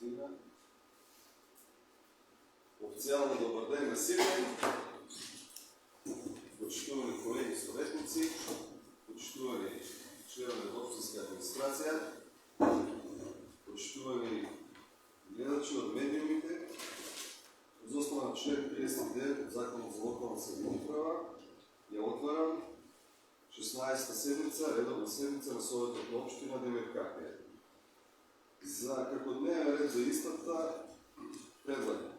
стига. Официално добър ден на всички. Почитувани колеги съветници, почитувани членове на общинска администрация, почитувани гледачи от медиумите, за основа на член 39 от Закона за локална самоуправа я отварям 16-та седмица, редовна седмица на Съветът на община Демиркапия. За како дневен ред за истата предлагам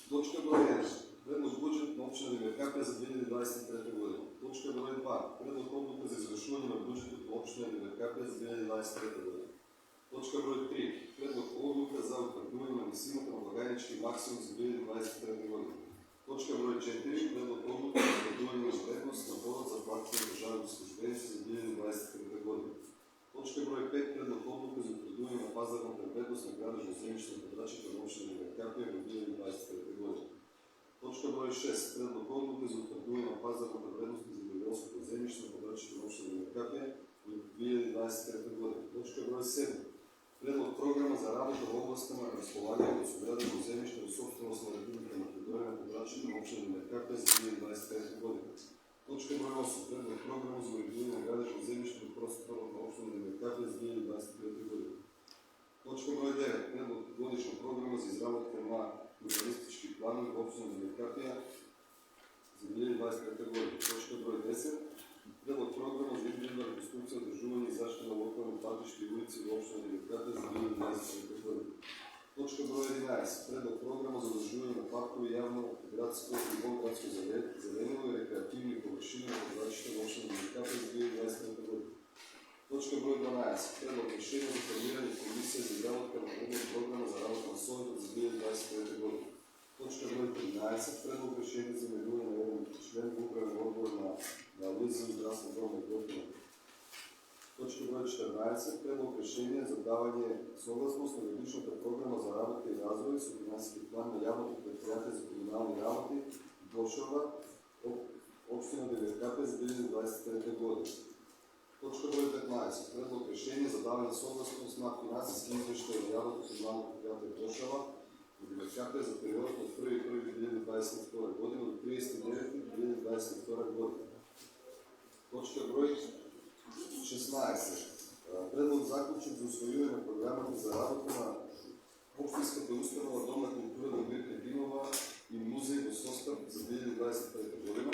точка брой 1. Предлог бюджет на община Демиркапия за 2023 година. Точка брой 2. Предлог одлука за извършване на бюджетът на община Демиркапия за 2023 година. Точка брой 3. Предлог одлука за утвърдуване на висината на благайнички максимум за 2023 година. Точка брой 4. Предлог одлука за утвърдуване на вредност на борът за заплатите на държавните службеници за 2023 година. Точка брой 5. Предлог одлука за утвърдуване на пазарната вредност на градъчно-седмична подрачите на община Демиркапия в 2023 година. Точка брой 6. Предлог одлука за утвърдуване на пазарната вредност на земеделското землище на подрачите на община Демиркапия в 2023 година. Точка брой 7. Предлог програма за работа в областта на разполагане и освободено землище на собственост на Република Македония на подрачите на община Демиркапия за 2023 година. Точка брой 8. Предлог програма за уреждане на градъчно землище на простора на община Демиркапия за 2023 година. Точка брой 9. Предлог годишна програма за изработка на урбанистички планове в община Демиркапия за 2023 година. Точка брой 10. Предлог програма за индивидуална реконструкция, държуване и защита на локални пътища и улици в община Демиркапия за 2023 година. Точка брой 11. Предлог програма за държуване на паркове явно градско и по-градско зелено и рекреативни повършини на подрачите на община Демиркапия за 2023 година. Точка брой 12. Предлог решение за формиране на комисия за изработка на програма за работа на Съвета за 2023 година. Точка брой 13. Предлог решение за именуване на един член в управен отбор на Лиза здравствен дом на Готина. Точка брой 14. Предлог решение за даване съгласност на годишната програма за работа и развой с финансови план на явното предприятие за комунални работи Дошава, община Демиркапия за 2023 година. Точка брой 15. Предлог решение за даване съгласност на финансови извършители на явното комунално предприятие Дошава в Демиркапия за период от 1.1.2022 година до 30.9.2022 година. Точка брой 16. Предлог заключен за усвоюване на програмата за работа на общинската установа Дом на култура Дамир Кадимова и музей в Состав за 2023 година.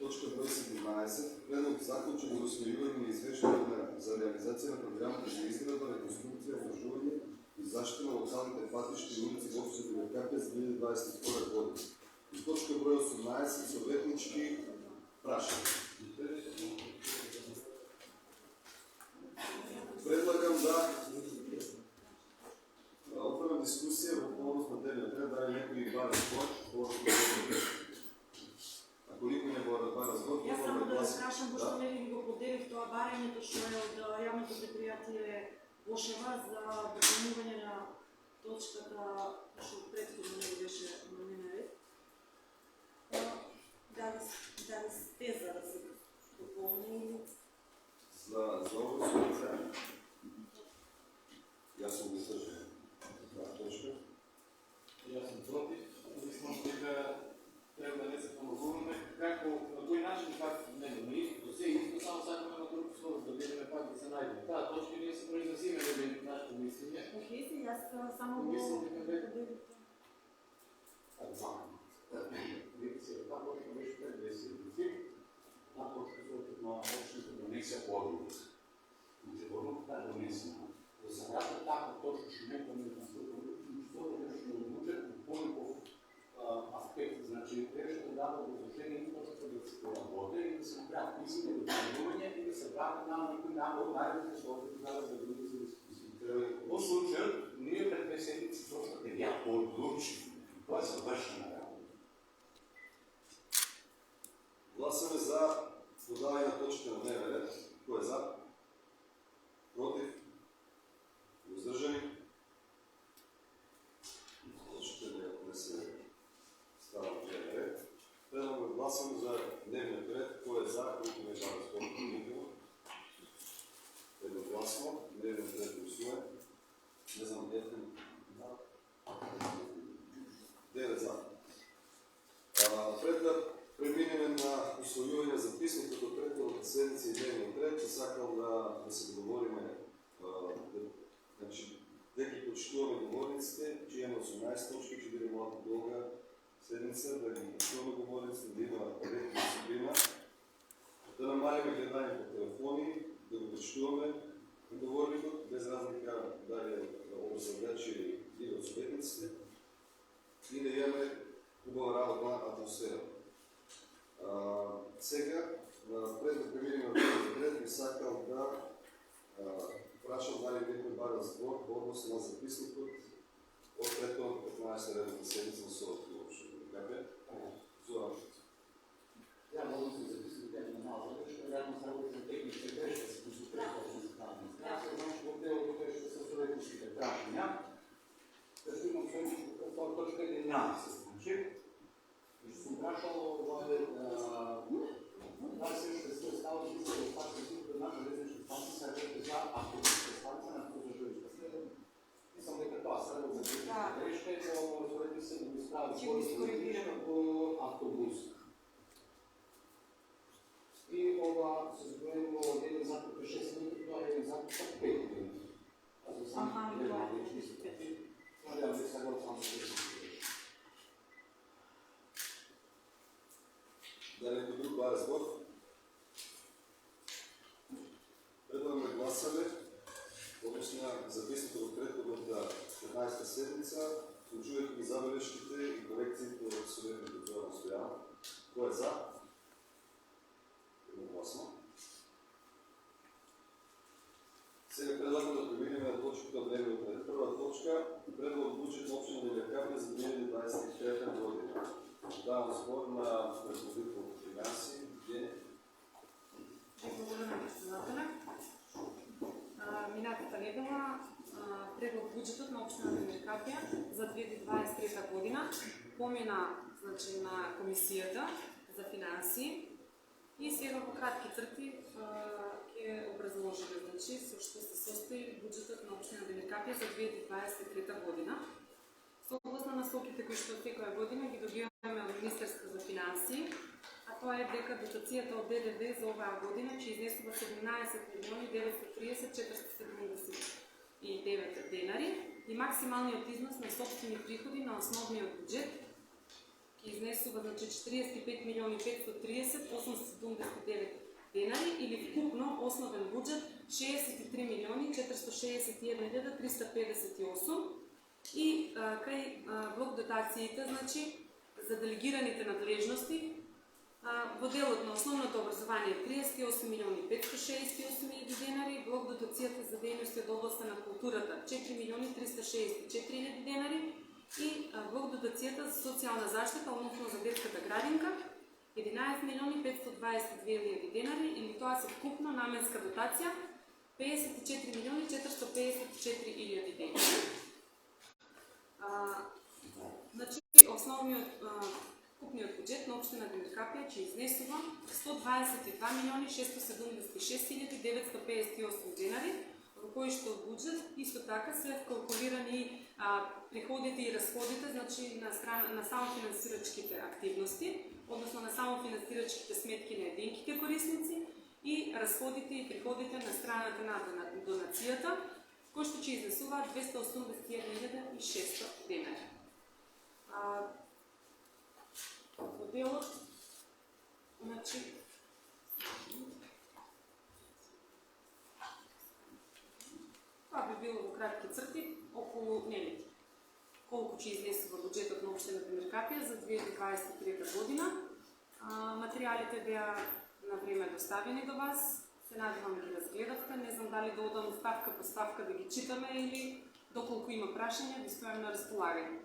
Точка брой 17. Предлог заключен за усвоюване на извършване за реализация на програмата за изграда, реконструкция, обслужване и защита на локалните пътища и улици в община Демиркапия за 2022 година. И точка брой 18. Съветнички пращане. Предлагам да отворим дискусия в повод на дневния ред, дали някой бар разговор, ако никой не бъде бар разговор, аз само да разкажам, защо не ви го поделих това баренето, що е от явното предприятие Лошева за допълнуване на точката, защото предходно не беше на дневния ред. Дали сте за да се допълни за областта. И аз съм въздържан. Точка. И аз съм против. Мислям, че трябва да не се помогуваме. На кой начин, как не искато се иска, само сакаме на друг слово, да видим пак да се найдем. Тази точка ние се произнесиме да видим нашето мислене. окей, сега аз само го поделих. Това точка беше пред 10 седмици. Една точка се на общата комисия по отговор. Отговорното е донесена. За сега така точно ще не помня настъпване, защото нещо не отбучат по аспект. Значи, трябваше да дава разрешение и точно да се поработя и да се направят писани допълнения и да се правят нам никой няма от най-добре, защото тогава да бъде за дискусии. В случая, ние пред 2 седмици просто те бяха отключени. Това е съвършена работа. Гласаме за подаване на точка на дневен ред. Кой е за? Против? Въздържани? Точка не се става в дневен ред. Предлагаме гласаме за дневният ред. Кой е за? Който не е за разходно. Едногласно. Дневният ред гласуваме. Не знам, усвојување записникот од претходната седница и дневниот ред, ќе сакал да се договориме, значи, дека почитуваме говорниците, че имаме 18 точки, ќе биде малку долга седница, да ги почитуваме говорниците, да има ред и дисциплина, да намалиме гледање по телефони, да го почитуваме говорникот, без разлика дали е образовачи или од советниците, и да имаме убава работна атмосфера. Сега, пред да преминем на този ред, би сакал да прашам дали некој бара збор по однос на записникот од претходната 15 редовна седница на Совет Лопшина. Кај Зоран? Ja, mogu se zapisati jedno malo, zato što radno sa ovim tehničke greške se tu su prekošne za administracije, znači u delu to je što sa sovjetičkih traženja, da što imam svoju točka 11, znači, i što sam prašao da li se još sve stalo da se opašte da naša železnička stancija je za autobuska stancija na to za železnička sredom. Nisam neka ta sredom za tehničke greške, to usporediti se da bi spraviti autobuska. I ova se zbrojimo jedan zakup 6 minuta, to je jedan zakup 5 minuta. Aha, to je. Možda ja bih sagod samo se Да некој друг бара збор? Предлагам да гласаме, односно записникот од претходната 15-та седница, вклучувајќи ги забелешките и корекциите од советникот Зоран Стојанов. Кој е за? Едногласно. Сега предлагам да преминеме на точката од дневниот ред. Прва точка, предлог буџет на општина Девјакабле за 2023 година. Давам збор на ръководител по финанси. Благодаря на председателя. Минатата недела преглед буџетот на општина Девјакабле за 2023 година помина, значи, на комисијата за финанси и сега во кратки црти ќе образложиме, значи, со што се состои буџетот на општина Девјакабле за 2023 година. Согласно насоките кои што секоја година ги добиваме од Министерство за финансии, а тоа е дека дотацијата од ДДВ за оваа година ќе изнесува 17.930.479 денари и максималниот износ на собствени приходи на основниот буџет ќе изнесува, значи, 45.530.879 денари или вкупно основен буџет 63.461.358 и кај блок дотациите, значи, за делегираните надлежности, во делот на основното образование 38.568.000 денари, блок дотацијата за дејности од областта на културата 4.364.000 денари и блок дотацијата за социјална заштита, односно за детската градинка 11.522.000 денари или тоа се вкупно наменска дотација 54.454.000 денари. Значи, основниот купниот буџет на општина Девјакабле ќе изнесува 122.676.958 денари, во кои што буџет исто така се вкалкулирани приходите и расходите, значи на самофинансирачките активности, односно на самофинансирачките сметки на единките корисници и расходите и приходите на страната на донацијата, кои што ќе изнесуваат 281.600 денари. Во делот, значи, тоа би било во кратки црти околу, колку ќе изнесува буџетот на општина Девјакабле за 2023 година. Материјалите беа на време доставени до вас. Се надевам да ги разгледавте. Не знам дали да одам ставка по ставка да ги читаме или доколку има прашања, ви стојам на располагање.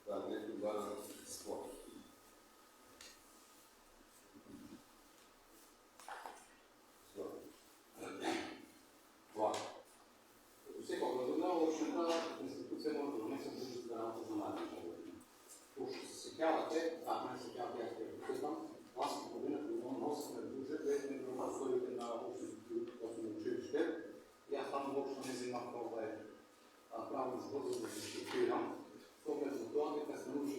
Да, некој бара спор. Всяка година общата институция може да донесе бюджетна работа за младите години. Пошто се сеќавате, не сеќавате, јас ќе посетам, ласно година кога носиме бюджет, веќе на основите на основно училиште. Јас таму воопшто не земав право да се структурирам. С оглед за тоа дека сме научили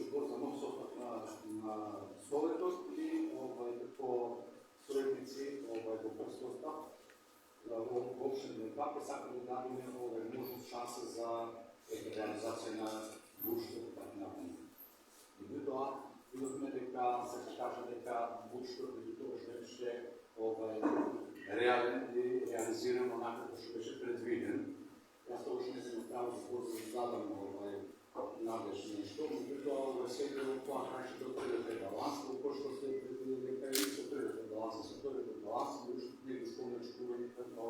Советот и како советници во првствоста во општина Капе сакаме да дадеме можност шанса за реализација на буштот така напред. Меѓутоа, видовме дека се кажа дека буштот преди тогаш беше реален и реализиран онака како што беше предвиден. Јас тогаш не се направил за зададам надлежно нешто, меѓутоа сега тоа крајше до првиот баланс, во што се предвиди дека и со првиот баланс, со првиот баланс, не ги спомнечкуваме како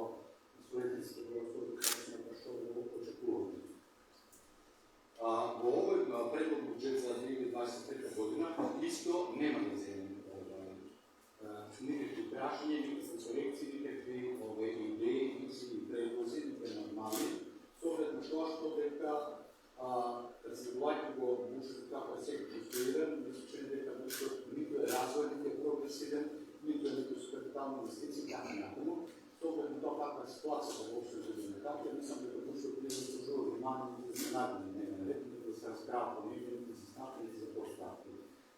советниците во што го очекуваме. Во овој предлог буџет за 2023 година исто нема да земеме никакви прашања, никакви корекции, никакви идеи, никакви предлози, никакви нормали, со оглед на тоа што дека кога се доаѓа го буџетот како е сега конструиран, мислам че дека буџетот ниту е развојен, ниту е прогресивен, ниту е со капитални инвестиции, така натаму. Со оглед на тоа каква е ситуација во општината така, мислам дека буџетот не заслужува внимание и изненадени дневен ред, да се расправа по него, да се ставки и за поставки.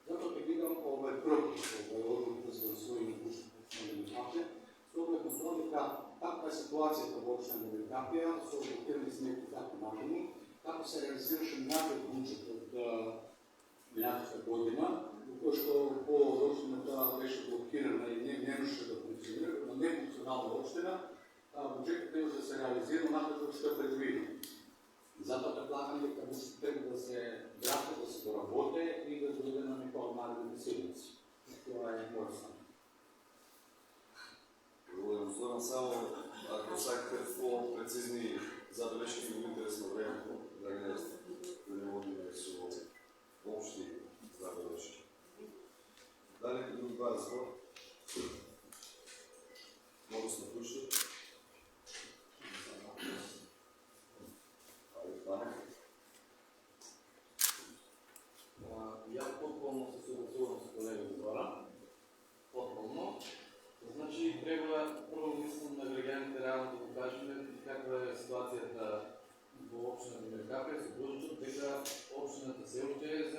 Затоа ќе видам против одлуката за усвојување на буџетот на Великапија, со оглед на тоа дека каква е ситуацијата во општина Великапија, со оглед на снег така натаму, како се реализираше младиот буџет од минатата година, во кој што по општината беше блокирана и не можеше да функционира, но нефункционална општина, буџетот не може да се реализира онака како што е предвидено. Затоа предлагам дека буџетот треба да се врати, да се доработи и да дојде на некоја од наредните седмици. Това е мојот став. Благодарам, Зоран. Само ако сакате по-прецизни забелешки во интерес на времето, да не водиме со обшти забелешки. Дали ќе други два разбор? Може да се включат. Јас потполно се согласувам со колега Зоран. Потполно. Значи, треба прво мислам на граѓаните реално да го кажеме каква е ситуацијата во општина Великапија со буџетот, дека општината се уште е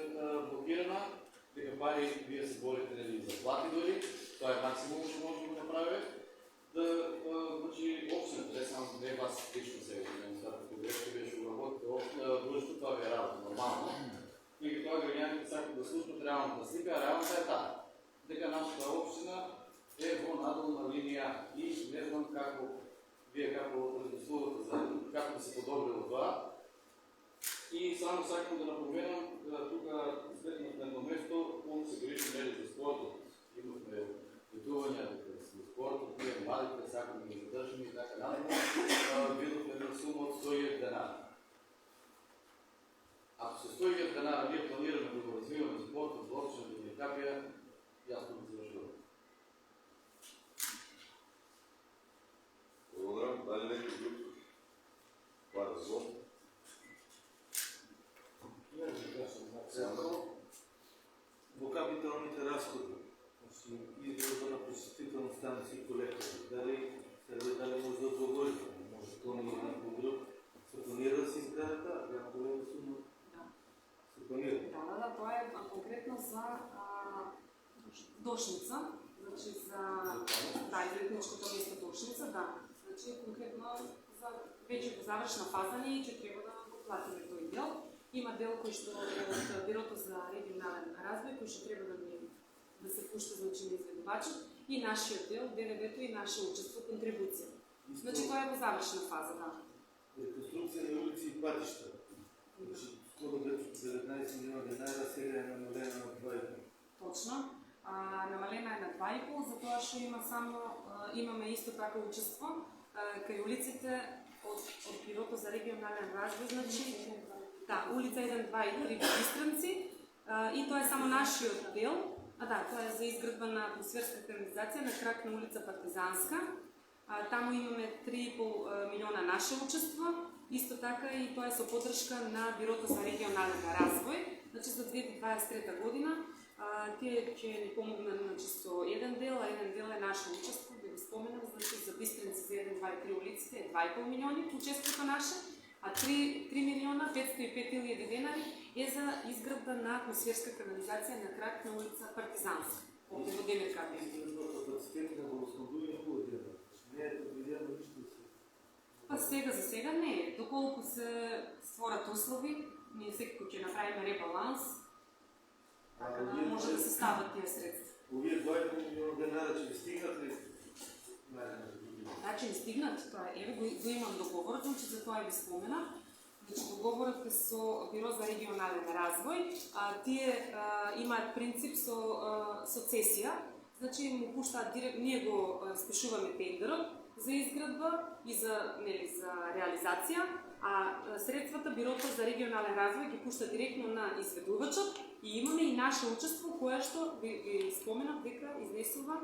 блокирана, дека пари вие се борите нели за плати дори, тоа е максимум што може да го направи. Да, значи, општината, не само не вас лично сега, министерството грешка беше уработите буџетот, тоа ви е работа нормално. И тоа граѓаните сакат да слушнат реалната слика, а реалната е таа. Дека нашата општина е во надолна линија и не знам како вие како размислувате за како да се подобрило тоа. И само сакам да напоменам, тука след на едно место, он се грижи нели за спортот. Имавме пътувања за спортот, ние младите сакаме да ги задржиме и така натаму. Видовме на сума од 100.000 денара. Ако се 100.000 денара ние планираме да го развиваме спортот во општината Великапија, јасно го завршуваме. Благодарам. Дали некој друг? Това е разлог. Во капиталните разходи, изборот на посетителността на си колектори, дали може да одговорите? Може тоа не е некој друг? Се планира да се изградата, а голема сума? Се планира? Да, тоа е конкретно за Дошница, значи за излетничкото место Дошница, да. Значи конкретно за вече во завршна фаза ни и че треба да го платиме тој дел. Има дел кој што е од Бирото за регионален развој, кој што треба да се пушта значи на изведувачот и нашиот дел, ДНБ-то и наше учество, контрибуција. Значи тоа е во завршна фаза, да. Реконструкција на улици и патишта. Значи, скоро 19 милиона денара, сега е намалена на 2,5. Точно. Намалена е на 2,5, затоа што имаме исто така учество кај улиците од Бирото за регионален развој, значи да, улица 1, 2 и 3 Бистранци и тоа е само нашиот дел. Тоа е за изградба на атмосферска канализација на крак на улица Партизанска. Таму имаме 3,5 милиона наше учество, исто така и тоа е со поддршка на Бирото за регионален развој. Значи за 2023 година тие ќе ни помогнат значи со еден дел, а еден дел е наше учество, да го споменам, значи за Бистренци за 1, 2 и 3 улиците е 2,5 милиони учеството наше, А 3 милиона 505 хиляди денари е за изградба на атмосферска канализација на крак на улица Партизанска. Овде во Демир Капија. Капацитет на водоснабдување во Демир. Не е предвидено ништо да се. Па сега за сега не е. Доколку се створат услови, ние секако ќе направиме ребаланс, така да може да се стават тие средства. Овие 20 милиона денара ќе ви стигнат ли? Значи не стигнат, тоа еве го имам договорот, значи за тоа и ви споменав. Значи договорот е со Биро за регионален развој, тие имаат принцип со цесија, значи му пуштаат директ, ние го спишуваме тендерот за изградба и за реализација, а средствата Бирото за регионален развој ги пушта директно на изведувачот и имаме и наше учество кое што ви споменав дека изнесува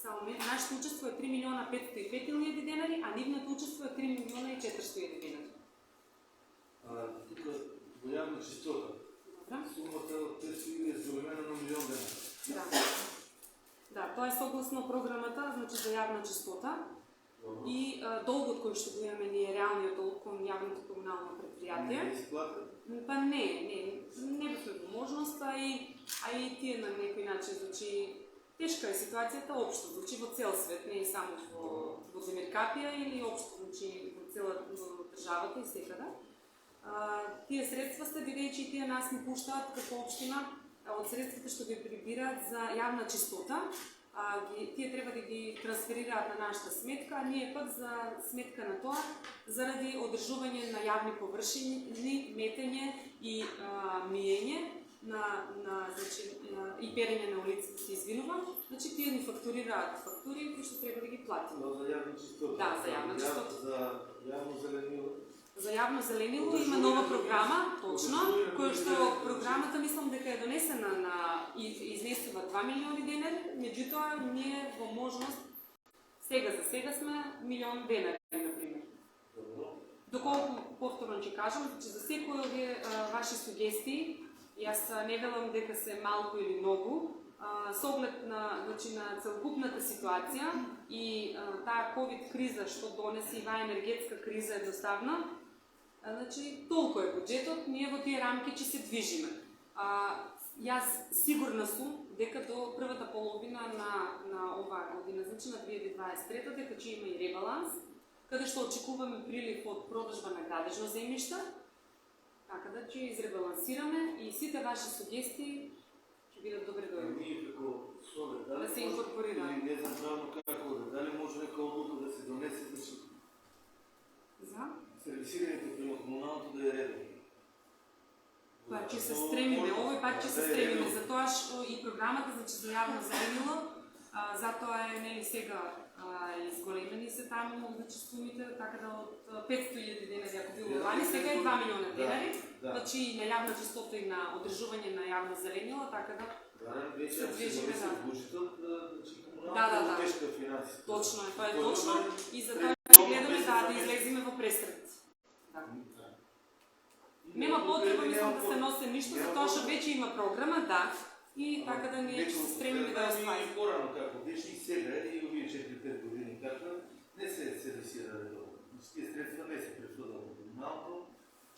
нашето учество е 3 милиона 505 хиляди денари, а нивното учество е 3 милиона и 400 хиляди денари. Тука во јавна чистота. Сумата од 500 е зголемена на милион денари. Да, тоа е согласно програмата, значи за јавна чистота. И долгот кој што го имаме ние, реалниот долг кон јавното комунално предпријатие. Не се плата? Па не бихме во можност, а и тие на некој начин, значи тешка е ситуацијата општо, значи во цел свет, не е само во Демир Капија или општо, значи во цела државата и секаде. Тие средства сте, бидејќи тие нас ни пуштаат како општина од средствата што ги прибираат за јавна чистота, тие треба да ги трансферираат на нашата сметка, а ние пак за сметка на тоа, заради одржување на јавни површини, метење и миење и перење на улиците, се извинувам, значи тие ни фактурираат фактури кои што треба да ги платиме. За јавна чистота. Да, за јавна чистота. За јавно зеленило. За јавно зеленило има нова програма, точно, која што програмата мислам дека е донесена и изнесува 2 милиони денари, меѓутоа ние во можност за сега сме милион денари, например. Доколку повторно ќе кажам, че за секој од овие ваши сугестии, јас не велам дека се малку или многу, со оглед на целокупната ситуација и таа ковид криза што донесе и ваа енергетска криза едноставна, значи толку е буџетот, ние во тие рамки ќе се движиме. Јас сигурна сум дека до првата половина на оваа година, значи на 2023, дека ќе има и ребаланс, каде што очекуваме прилив од продажба на градежно земјиште, така да ќе изребалансираме и сите ваши сугестии ќе бидат добре дојдени. Ние како Совет, да се инкорпорира. Не знам правно како дали може нека одлука да се донесе за сервисираните према комуналното да е редно. Тоа ќе се стремиме, овој пат ќе се стремиме, затоа што и програмата за јавно зеленило, затоа е нели сега изголемени се таму сумите, така да од 500.000 денари ако било лани, сега е 2 милиона денари, значи на јавна чистота и на одржување на јавно зеленило, така да се движиме за буџетот, значи комуналната тешка финансија. Точно е, тоа е точно и затоа ќе гледаме да излеземе во пресред. Нема потреба, мислам, да се носе ништо, затоа што веќе има програма, да, и така да ние ќе се стремиме да оствариме. И порано како беше и сега, и овие 4-5 години како не се сервисира редовно. Тие средства не се префрлат во комуналното.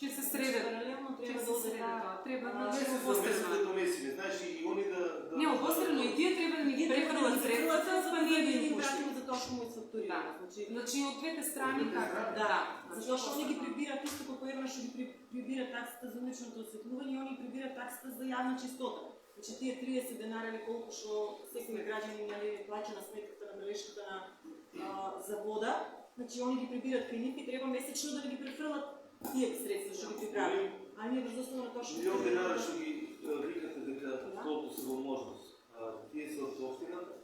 Ќе се среде, паралелно треба да се треба да се обострено. донесиме, знаеш и они да Не, обострено и тие треба да ни ги префрлат средствата, па ние да ги пуштиме. За тоа што му изфактурираме. Значи од двете страни како? Да, зашто што они ги прибираат исто како една што ги прибираат таксата за уличното осветлување и они прибираат таксата за јавна чистота. Значи тие 30 денари или колку што секој граѓанин плаќа на сметката на мрежката за вода, значи они ги прибираат кај нив и треба месечно да ги префрлат тие средства што ги прибираат. А ние врз основа на тоа што милион денари што ги викате дека колку се во можност. Тие се од општината?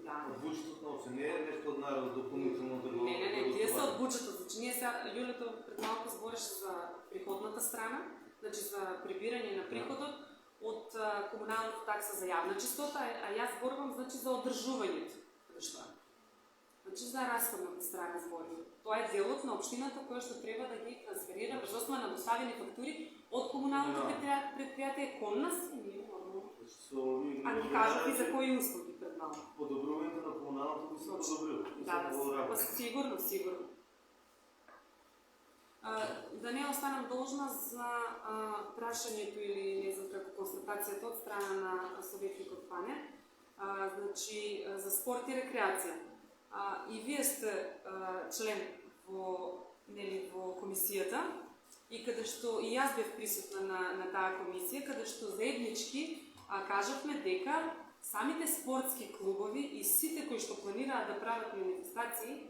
Да. Од буџетот на општина, не е нешто од народот допълнително да го... Не, тие се од буџетот. Значи ние сега, Јулето пред малку збореше за приходната страна, значи за прибирање на приходот од комуналната такса за јавна чистота, а јас зборувам значи за одржувањето. Што? Значи за расходната страна зборувам. Тоа е делот на општината која што треба да ги трансферира врз основа на доставени фактури од комуналното предпријатие кон нас и ние нормално. А ги кажат и за кои услуги пред малку. Подобрувањето на комуналното би се подобрило. Да, сигурно. Да не останам должна за прашањето или не знам како констатацијата од страна на советникот Пане, значи за спорт и рекреација. И вие сте член во комисијата и каде што и јас бев присутна на таа комисија, каде што заеднички кажавме дека самите спортски клубови и сите кои што планираат да прават манифестации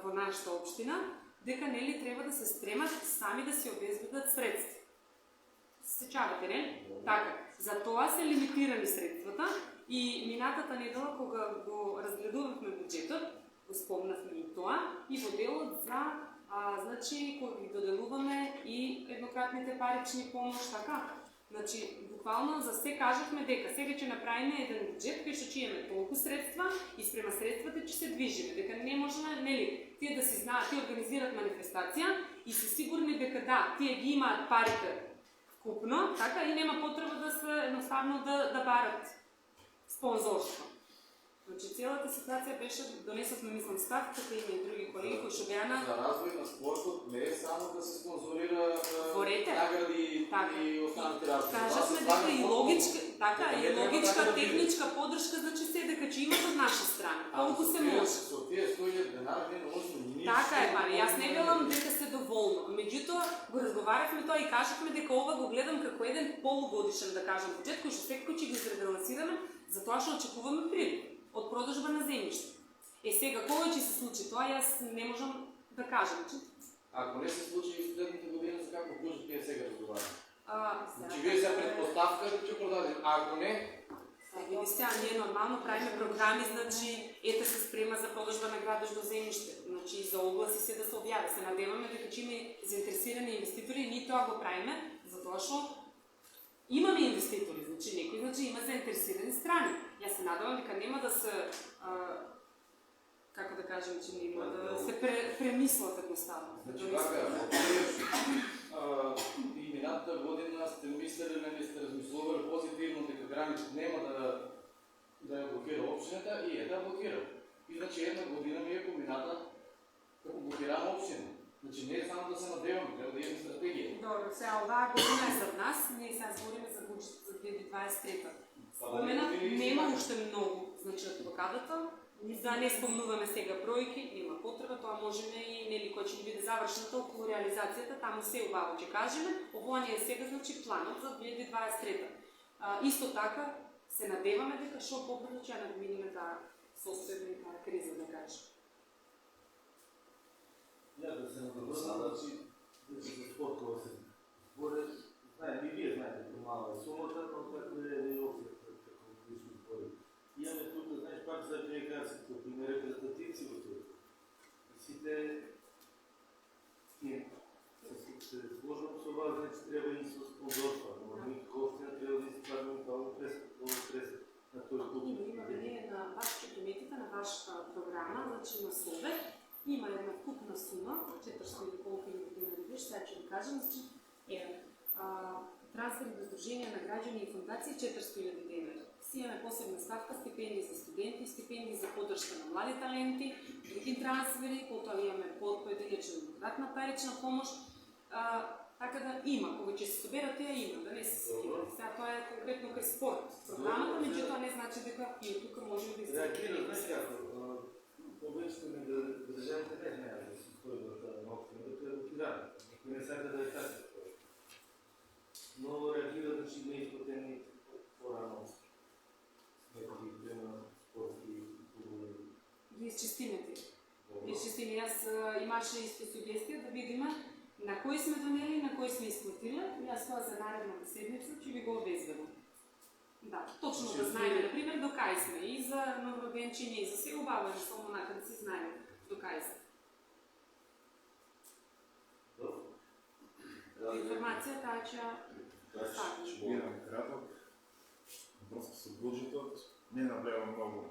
во нашата општина, дека нели треба да се стремат сами да си обезбедат средства. Се сеќавате, не? Така, за тоа се лимитирани средствата и минатата недела кога го разгледувавме буџетот, го спомнавме и тоа, и во делот за значи кога ги доделуваме и еднократните парични помош, така. Значи, буквално за се кажавме дека сега ќе направиме еден буџет кај што ќе имаме толку средства и спрема средствата ќе се движиме, дека не може, нели, тие да си знаат, тие организираат манифестација и се сигурни дека да, тие ги имаат парите вкупно, така, и нема потреба да се едноставно да барат спонзорство. Значи, целата ситуација беше, донесовме, мислам, став, така има и други колеги кои што беа на... За развој на спортот не е само да се спонзорира награди и останати разлики. Кажавме дека и логичка, така, и логичка, техничка поддршка, значи се дека ќе имат од наша страна. Колку се може. Со тие 100.000 денари не може ништо. Така е, пари. Јас не велам дека се доволно. Меѓутоа, го разговаравме тоа и кажавме дека ова го гледам како еден полугодишен, да кажам, буџет, кој што секој ќе го изребалансираме, затоа што очекуваме прилив од продажба на земјиште. Сега, кога ќе се случи тоа, јас не можам да кажам. Ако не се случи и следната година, за како може тие сега разговараме? Значи, Сега вие се предпоставка да ќе продадем, а ако не... Види сега, ние нормално правиме програми, значи, ете се спрема за продажба на градежно земјиште, значи, за огласи се да се објави. Се надеваме дека ќе има заинтересирани инвеститори и ние тоа го правиме, затоа што имаме инвеститори, значи, некој, значи, има заинтересирани страни. Јас се надевам дека нема да се, како да кажем, че нема да се премислат едноставно. Значи, така, и минатата година сте мислели, не сте размислували позитивно дека граница нема да ја блокира општината и да блокира. И значи една година ми е помината како блокирана општина. Значи не е само да се надеваме, треба да имаме стратегија. Добро, сега оваа година е зад нас, ние сега збориме за буџет за 2023. Спомена, нема уште многу, значи од блокадата. Да не спомнуваме сега бројки, нема потреба, тоа можеме и нели кој ќе биде завршната околу реализацијата, таму се убаво ќе кажеме, ова ни е сега значи планот за 2023. Исто така се надеваме дека што побрзо ќе надминиме таа состојба и таа криза, да кажем. Ја да се надобрна, значи за спорт кога се збори, знаем и вие знаете помала е сумата, но како е и опција како лично збори. Имаме тука, знаеш, пак за рекреација, тук има репрезентативци во тук. И сите се сложам со вас, значи треба и со спонзорства, но никако општина треба да изправим това прес на тој клуб. Има вие на вашите кометите, на вашата програма, значи на Совет, има една купна сума, 400 или колку денари беше, сега ќе ви кажам, значи трансфери до Сдружение на граѓани и фондации 400.000 денари. Си имаме посебна ставка, стипендии за студенти, стипендии за поддршка на млади таленти, други трансфери, потоа имаме поединечна еднократна парична помош. Така да има, кога ќе се соберат тие има, да не се скидат. Сега тоа е конкретно кај спорт. Програмата, меѓутоа не значи дека и тука можеме да Реагира, знаеш како, повечето да државите не знаат да се стои во таа општина, дека е блокирана. Никој не сака да е така. Но реагира да ќе има исплатени порано некои према спортски клубови. ги изчистиме ти. Изчистиме. Јас имаше исто сугестија да видиме на кои сме донели, на кои сме исплатили. Јас тоа за наредната седмица ќе ви го обезбедам. Да, точно да знаеме, например, до кај сме и за новороденчиња и за се убаво, само накаде си знаеме до кај сме. Информација таа ќе Бирам краток. Просто со буџетот не направам многу.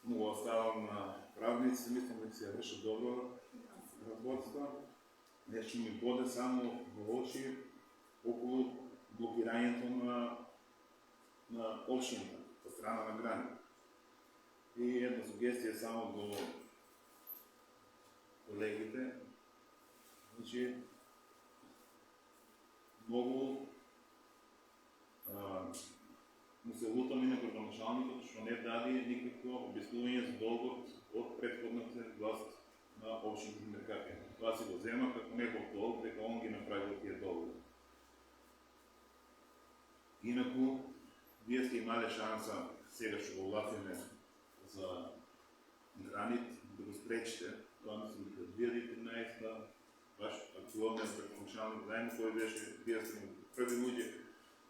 Му оставам на правници, мислам дека се вршат добро работство. Нешто ми боде само во очи околу блокирањето на општината по страна на грани. И една сугестија само до колегите. Значи, много му се лута мина като началникът, защото не даде никакво обяснение за долгот от предходната власт на общите меркати. Това си го взема като негов дълг, дека он ги направил тия долгови. Инако, вие сте имали шанса, сега ще го лафиме за гранит, да го спречите. Това мисля, през 2013 ваш актуалният предначалник, заедно кой беше, вие сте му първи луѓе,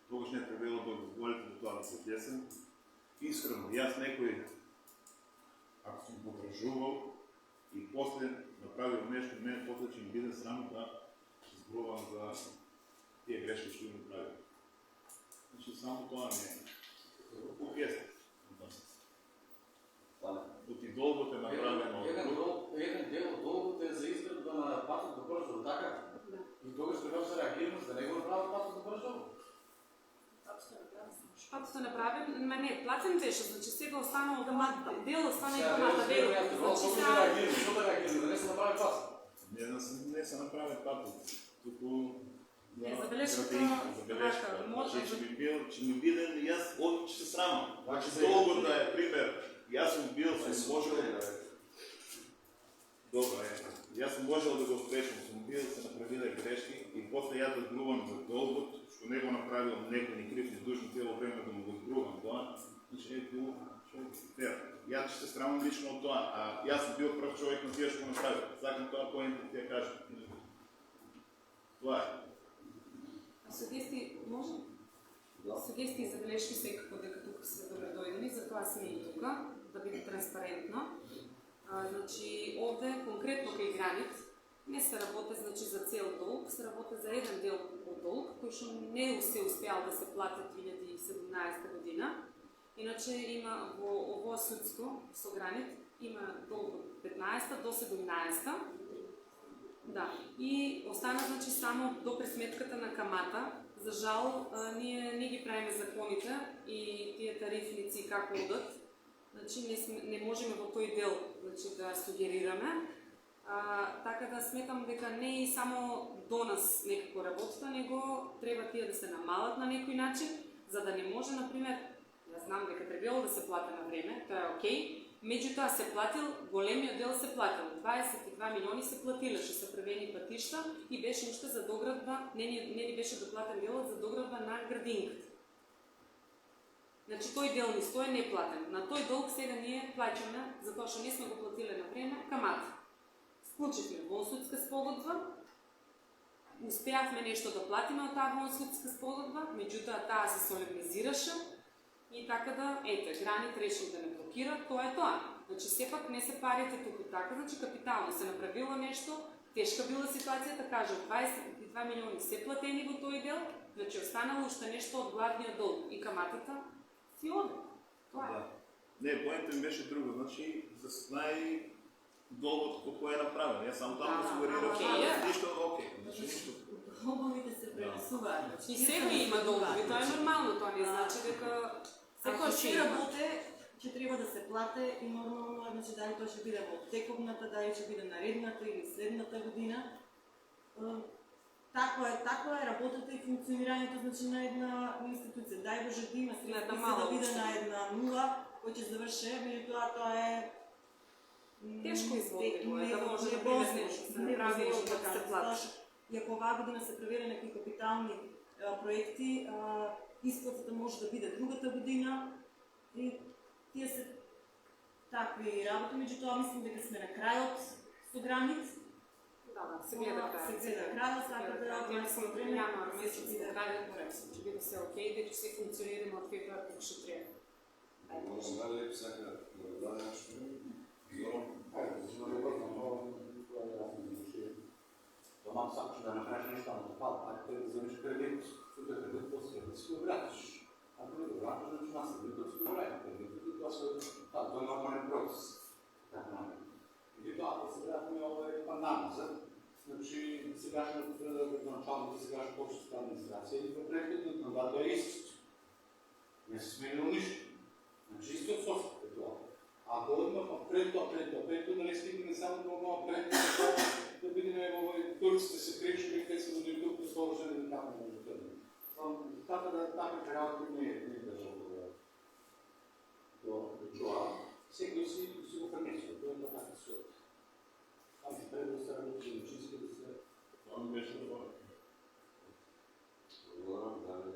тогаш не е трябвало да го говорите до това да се отнесем. Искрено, и аз некој, ако съм подражувал и после направил нещо, мен после ще ми биде срам да сбрувам за тия грешки, ще ги направя. Значи само това не е. Окест. От и долгото е направено. Един дел от долгото е за изградба на пътя до Бързово, така? И тогаш трябва да се реагираме, за да не го направят пътя до Бързово. Пътето направим, ма не, платен беше, значи сега останало дел остана и камата дел. Защо да реагираме, да не се направи пътя? Не се направи пътя. Тук Не, забележката, може че ми биде и аз че се срамам. Долго да е пример. И аз съм бил, съм можел. Добре, и аз съм можел да го успешам, съм бил, се направили грешки и после я да сбрувам за долгот, що не го направил некој ни крив, ни душно цяло време да му го сбрувам това, значи е било фер. И аз ще се срамам лично от това, а аз съм бил пръв човек на тия ще го направя. Сакам това поинта ти я кажа. Това е. Сугестии, може? Сугестии и забележки секако дека тук се добредојдени, затоа сме и тука, да биде транспарентно. Значи, овде конкретно кај гранит не се работи значи, за цел долг, се работи за еден дел од долг, кој што не се успеал да се плати 2017 година. Иначе има во овој судско со гранит има долг од 15 до 17. Да, и остана значи само до пресметката на камата. За жал, ние не ги правиме законите и тие тарифници како одат. Значи не можеме во тој дел значи, да сугерираме. Така да сметам дека не е само до нас некако работата, него треба тие да се намалат на некој начин, за да не може, например, јас знам дека требало да се плати на време, тоа е окей, меѓутоа се платил, големиот дел се платил, 22 милиони се платиле, што се правени патишта и беше уште за доградба, не ни беше доплатен делот за доградба на градинката. Значи тој дел ни стои неплатен. На тој долг сега ние плаќаме, затоа што не сме го платиле на време, камата. Склучивме вонсудска спогодба, успеавме нешто да платиме од таа вонсудска спогодба, меѓутоа таа се солемнизираше и така да, ете, гранит решил да не блокира, тоа е тоа. Значи сепак не се парите туку така, значи капитално се направило нешто, тешка била ситуацијата, кажам, 22 милиони се платени во тој дел, значи останало уште нешто од главниот долг и каматата си оде. Тоа е. Не, поинта ми беше друго, значи да се знае долгот колко е направен. Јас само таму сугерирам, ништо окей. Значи ништо. Долговите се пренесуваат. И сега има долгови, тоа е нормално, тоа не значи дека ако се работи, че треба да се плате и нормално е, значи дали тоа ќе биде во тековната, дали ќе биде наредната или следната година. Таква е работата и функционирањето значи на една институција. Дај Боже да има средства да биде на една нула, кој ќе заврши, меѓутоа тоа е тешко изводливо е да може да биде нешто, да се направи нешто да се плати. И ако оваа година се правире некои капитални проекти, исплатата може да биде другата година и тие се такви работи, меѓутоа мислам дека сме на крајот со гранит. Да, се гледа крај. Се гледа крај, сака да ја сум време јануар месец за крај до рекс, ќе биде се окей, дека се функционираме од февруар како што треба. Може да ли всяка да даде нещо? Дома сакаш да направиш нещо на това, ако те да вземеш кредит, супер кредит, после да си го вратиш. Ако не го вратиш, значи наследникът си го врати кредит и това е нормален процес. И това, ако се вратиме овој панамаза, значи сегашното началното, сегашното общество администрация и во преходниот мандат е истото. Не се сменило ништо. Значи исто од Софија е тоа. Ако одмав пред тоа, да не стигне само до оваа пред видиме овој турците се кришили, кај се до тук расположени така може да бъде. Така да работи не е држава до чуа. Секој си го пренесува, тоа е така се. Аз предоставям учителите да се Това ми беше добро. Благодарам, да,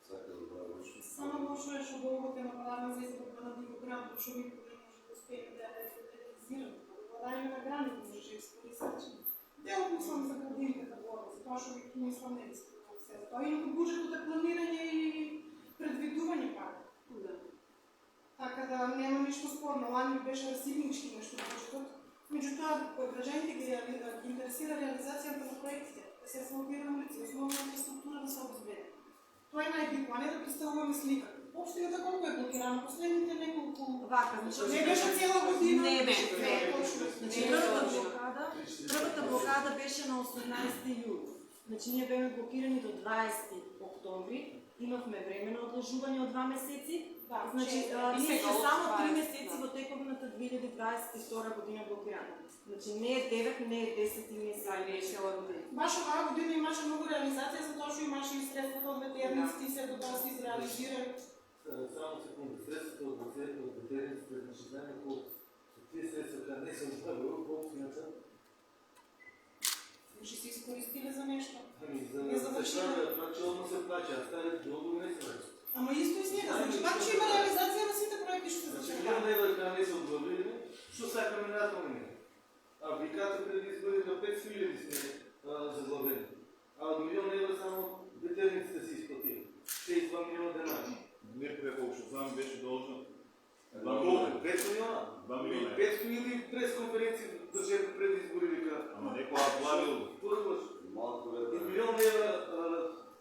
всяка добра нощ. Само лошо е, што долго те нападаме за изглед на дигограм, што ви не може да успеем да реализираме. Владање на граници за живски рисачи. Дело мислам за градините да говоря, за тоа што ви мислам не искам се. Тоа и буџетот е планирање и предвидување пак. Да. Така да нема ништо спорно. Лани беше расивнички нешто буџетот. Меѓутоа, граѓаните ги интересира реализацијата на проектите, да се асфалтира улици, основна инфраструктура да се обезбеди. Тоа е најбитно, а не да представуваме слика. Општината колку е блокирана последните неколку... Вака, значи Не беше цела година. Не беше. точно. Значи првата блокада беше на 18 јули. Значи ние беме блокирани до 20 октомври. Имавме време на одложување од 2 месеци. Да, Значи, и ние сега сме само од 3 20, месеци во тековната 2022 година блокирани. Значи не е 9, не е 10 и не е сега, не е цела година. Баш оваа година имаше многу реализација, затоа што имаше и средствата од ветерниците и се до тоа се изреализира. Само секунда, средствата от ветераните, значи знаем колко тие средства не се управили, колко иначе? Ще се изкористили за нешто. Ами Не за завършила. това челно се плача, а стане дълго не се плача. Ама исто и снега, значи пак ще има реализација на сите проекти што се Значи зачекаат. милион евра не се отговорили, што сакаме на атоми? А викате преди избори до 500 сме заглавени. А до милион евра само ветерниците си изплатили. 62 милиона денари. Не преколко, што знам, беше должно 2 Колко? милиона. 5 милиона? 2 милиона. 500 или пресконференции държете преди избори вика. Ама некој плавил. Първо, Малко и е. милион евра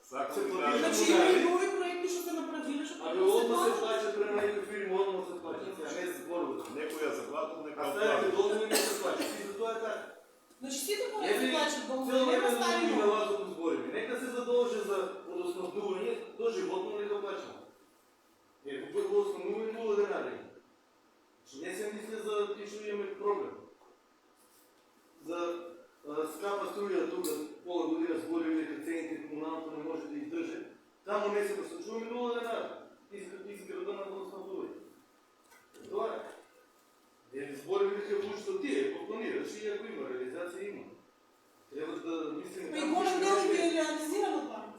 Сакам се да платили. кажа. Значи има и нови проекти што се направили, што Ами треба да се одно се платат. плача према някакви фирми, одно се плача, сега не се зборува. Некој ја заплатил, А некој старите плавил. долгови не се плачат и затова е така. Значи сите проекти се плачат долу, цел нема време стари да нови. на вас да го збориме. Нека се задължи за водоснабдување, до животно не да плачаме. Ако бъде водоснабдување, 0 денари. Не се мисля за ти, че имаме проблем. За скапа струя тук, пола година сборили, като цените комуналната не може да издържа. Там не се разсъчуваме 0 денари. Ти града на водоснабдување. Това е. Или сборили какъв учител ти е, планираш и ако има реализация, има. Трябва да мислим... Па и голем дел ги е реализирано това.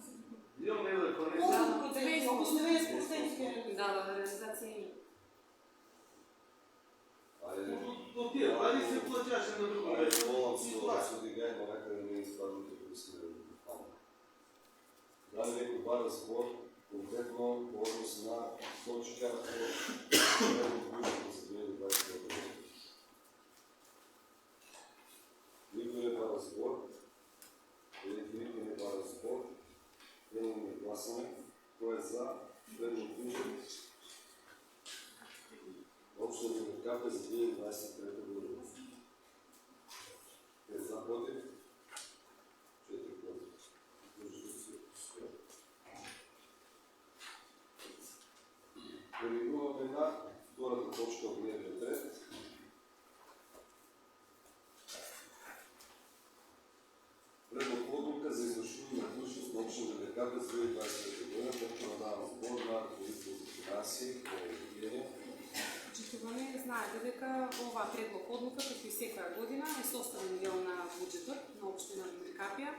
Милион евро, ако не Колко са... проценти? Около 90% ги е реализирано. Да, реализация има. Айде, От тия пари се плачаше на друго айде, место. волам И това е. се одигай, но нека не изпаднете да сме там. Дали некој бара спор, конкретно по однос на точка от предното за 2020 година. Никой не бара спор, или никой не бара спор, имаме гласане, кой е за предното бюджет. Общо за КП за 2023 година. Е за против? 4 против. Преминуваме на втората точка от дневния ред. Предлог одлука за извършване на длъжност на община ДКП за 2023 година, който надава сбор на Комисия за финанси по обявление. Читуваме, знаете дека ова предлог одлука, како и секоја година, е составен дел на буџетот на општина Миркапија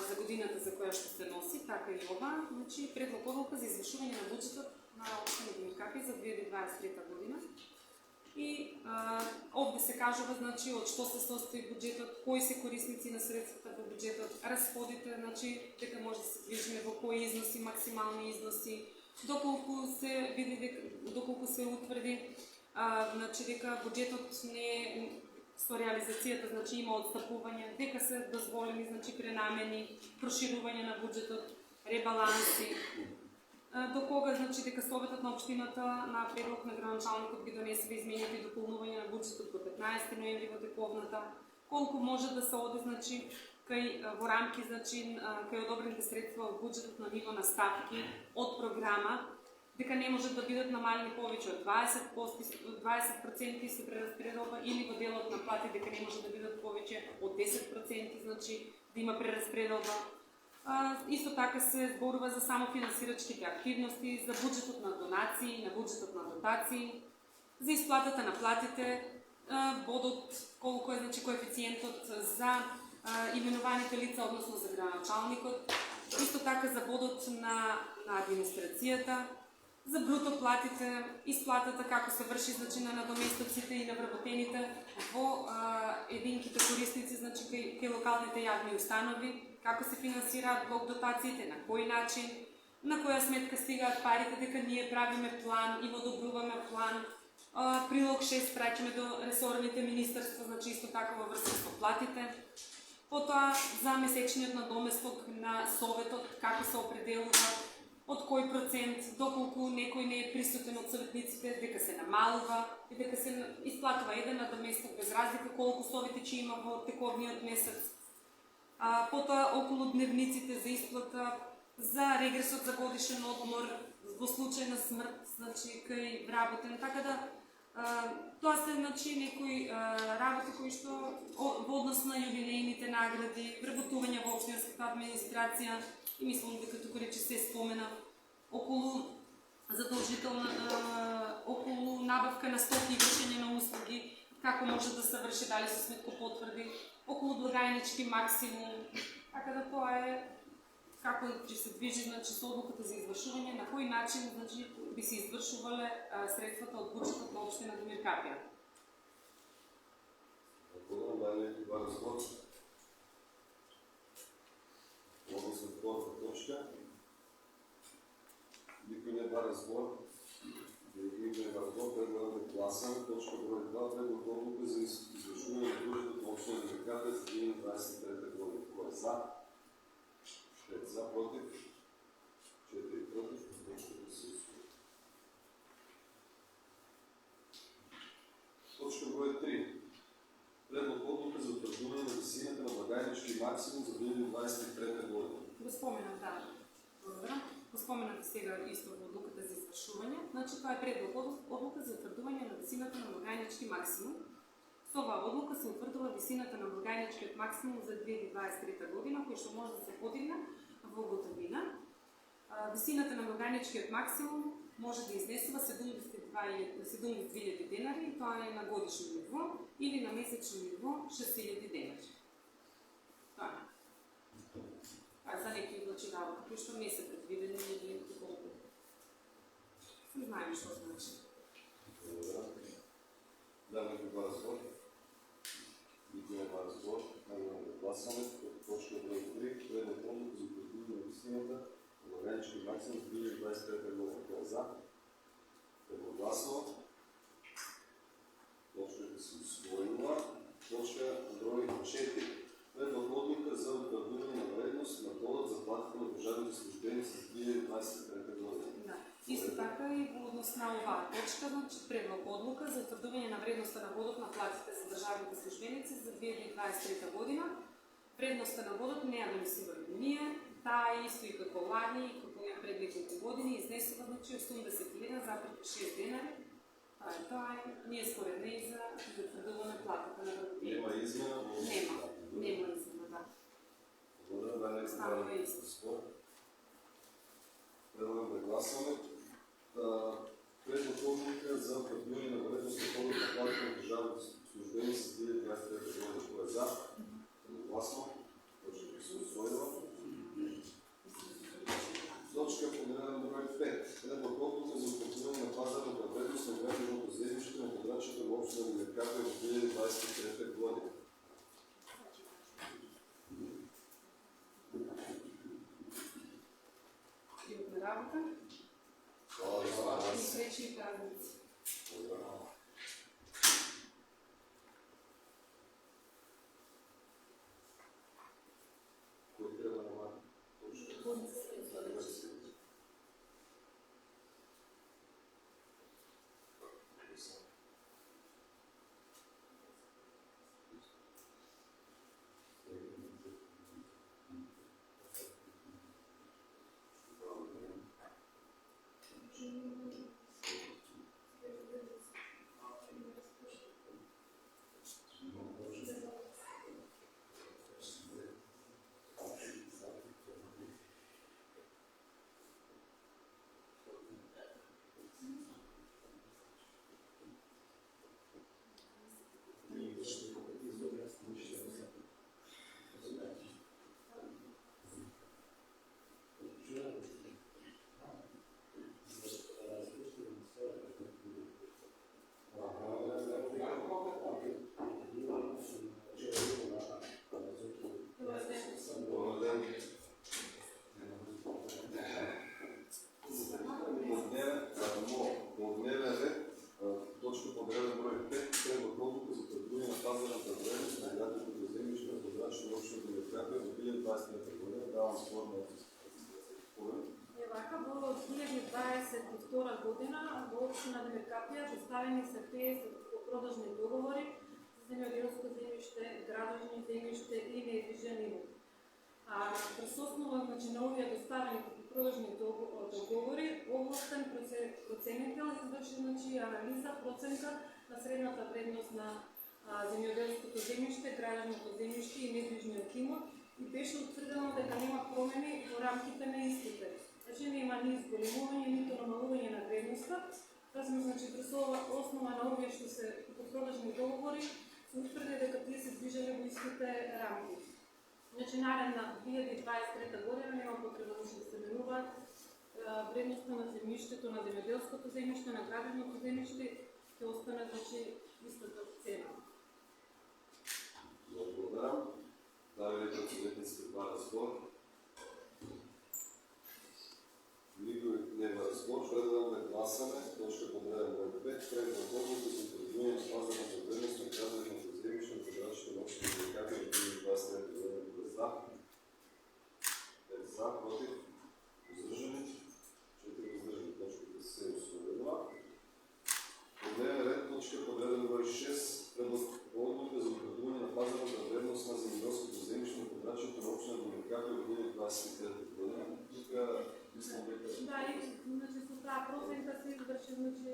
за годината за која што се носи, така и ова. Значи, предлог одлука за извршување на буџетот на општина Миркапија за 2023 година. И овде се кажува, значи, од што се состои буџетот, кои се корисници на средствата по буџетот, разходите, значи, дека може да се движиме во кои износи, максимални износи, доколку се види, доколку се утврди, значи дека буџетот не е со реализацијата, значи има отстапување, дека се дозволени, значи пренамени, проширување на буџетот, ребаланси, до кога, значи дека Советот на општината на предлог на градоначалникот ги донесе измените и дополнување на буџетот до 15 ноември во тековната, колку може да се оде, значи, во рамки, значи, кај одобрените средства во буџетот на ниво на ставки од програма дека не можат да бидат намалени повеќе од 20% се прераспределба или во делот на плати дека не може да бидат повеќе од 10%, значи да има прераспределба. Исто така се зборува за самофинансирачките активности, за буџетот на донации, на буџетот на дотации, за исплатата на платите, бодот, колку е значи коефициентот за именуваните лица, односно за градоначалникот, исто така за бодот на администрацијата, за бруто платите, исплатата како се врши значи на надоместоците и на вработените во единките корисници, значи кај локалните јавни установи, како се финансираат блок дотациите, на кој начин, на која сметка стигаат парите, дека ние правиме план и одобруваме план. Прилог 6 праќаме до ресорните министерства, значи исто така во врска со платите. Потоа за месечниот надоместок на советот, како се определува, од кој процент, доколку некој не е присутен од советниците, дека се намалува и дека се исплатува еден надоместок без разлика колку совети ќе има во тековниот месец. Потоа околу дневниците за исплата, за регресот за годишен одмор, во случај на смрт, значи кај вработен, така да тоа се значи некои работи кои што во однос на јубилејните награди, вработување во општинската администрација и мислам дека тука рече се спомена околу задолжителна околу набавка на стоки и вршење на услуги, како може да се врши, дали со сметкопотврди, околу благајнички максимум, така да тоа е како ќе се движи значи со одлуката за извршување, на кој начин значи би се извршувале средствата од буџетот на општина Домир Капија. Благодарам, дали два разбор. Односно втора точка. Никој не два разбор. Никој не два разбор, предлагам да гласаме. Точка број 2, предлог одлука за извршување на буџетот на општина Домир Капија за 2023 година. Кој е за? 5 за, против, 4 против, точката се усвои. Точка број 3. Предлог одлука за утврдување на висината на благајнички максимум за 2023 година. Го споменав, да. Благодарам. Го споменав сега исто во одлуката за извршување. Значи тоа е предлог одлука за утврдување на висината на благајнички максимум. Со оваа одлука се утврдува висината на благајничкиот максимум за 2023 година, кој што може да се подигне во готовина. Висината на благајничкиот максимум може да изнесува 72.000 денари, тоа е на годишно ниво, или на месечно ниво 6.000 денари. Тоа е за некои значи работи, кои што не се предвидени или колку. Не знаеме што значи. Даме два разбор. Никој не два разбор. Најдаме да гласаме. Точка број 3. Предлог одлука за утврдување на висината на благајнички максимум за 2023 година. Кој е за? Едногласно. Точката се усвоила. Точка број 4. Предлог одлука за утврдување на вредност на додат за платите на државните службеници за 2023 година. Да. Исто така и во однос на оваа точка, значи предлог одлука за утврдување на вредноста на водот на платите за државните службеници за 2023 година. Вредноста на водот не ја донесуваме ние, таа е исто и како лани, и како ја предходните години, изнесува значи 81,6 денари. Тоа е, ние според неј за утврдување платата на вработените. Нема измена? Нема измена, да. Благодарам, да не Станува исто. спор. Предлагам да гласаме. Предлог одлука за утврдување на вредност на водот на платите на државните службеници за 2023 година. Кој е за? Едногласно. Точка се усвоила. Точка подредена број 5. Предлог одлука за утврдување на пазарната вредност на градежното земјиште на подрачјето во општина Домир Капија во 2023 година. Пријатна работа. Hvala И vas. среќни празници. Pozdrav. Кој треба на ова точка? година во општина Демиркапија доставени се 50 продажни договори за земјоделско земјиште, градожни земјиште и недвижен имот. През основа на овие доставени продажни договори, овластен проценител изврши анализа, проценка на средната вредност на земјоделското земјиште, градожното земјиште и недвижниот имот и беше утврдено дека нема промени во рамките на истите. Значи нема ни зголемување, нито намалување на вредноста. През основа на овие што се продажни договори се утврди дека тие се движеле во истите рамки. Значи наредна 2023 година нема потреба да се менуваат вредноста на земјиштето, на земјоделското земјиште, на градожното земјиште, ќе остане значи истата цена. Благодарам. Дали ли председателите два разбор? Никој нема разбор. Предлагам да гласаме. Точка под реден брой 5. Проект на одлука за утврдување на пазарната вредност на градожното земјиште на подрачните на општина Демиркапија во 2023 година. За. 5 за, против, издржани. 4 издржани. Точката се усвоила. По дневен ред, точка под реден брой 6. Предлог одлука за утврдување на пазарната вредност на земјоделското земјиште на подрачните на општина Демиркапија во 2023 година. Тука мислам дека Да, и значи со таа проценка се изврши значи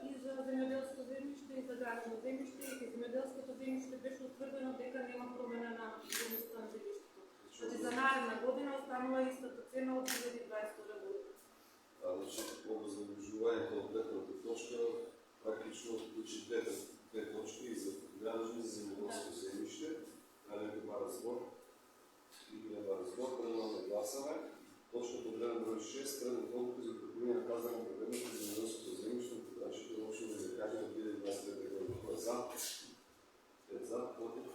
и за земјоделско земјиште и за градожно земјиште и земјоделското земјиште беше утврдено дека нема промена на вредноста на земјиштето. Значи за наредна година останува истата цена од 2022 година. значи по задржувањето од предната точка практично включи две точки и за градожни за земјоделско земјиште. Дали нема разбор? Нема разбор, предлагам да гласаме. Точка под реден брой 6, предлог одлука за утврдување на пазарната вредност на земјоделското земјиште на подрачните на општина Демиркапија во 2023 година. Кој е за? 5 за, против,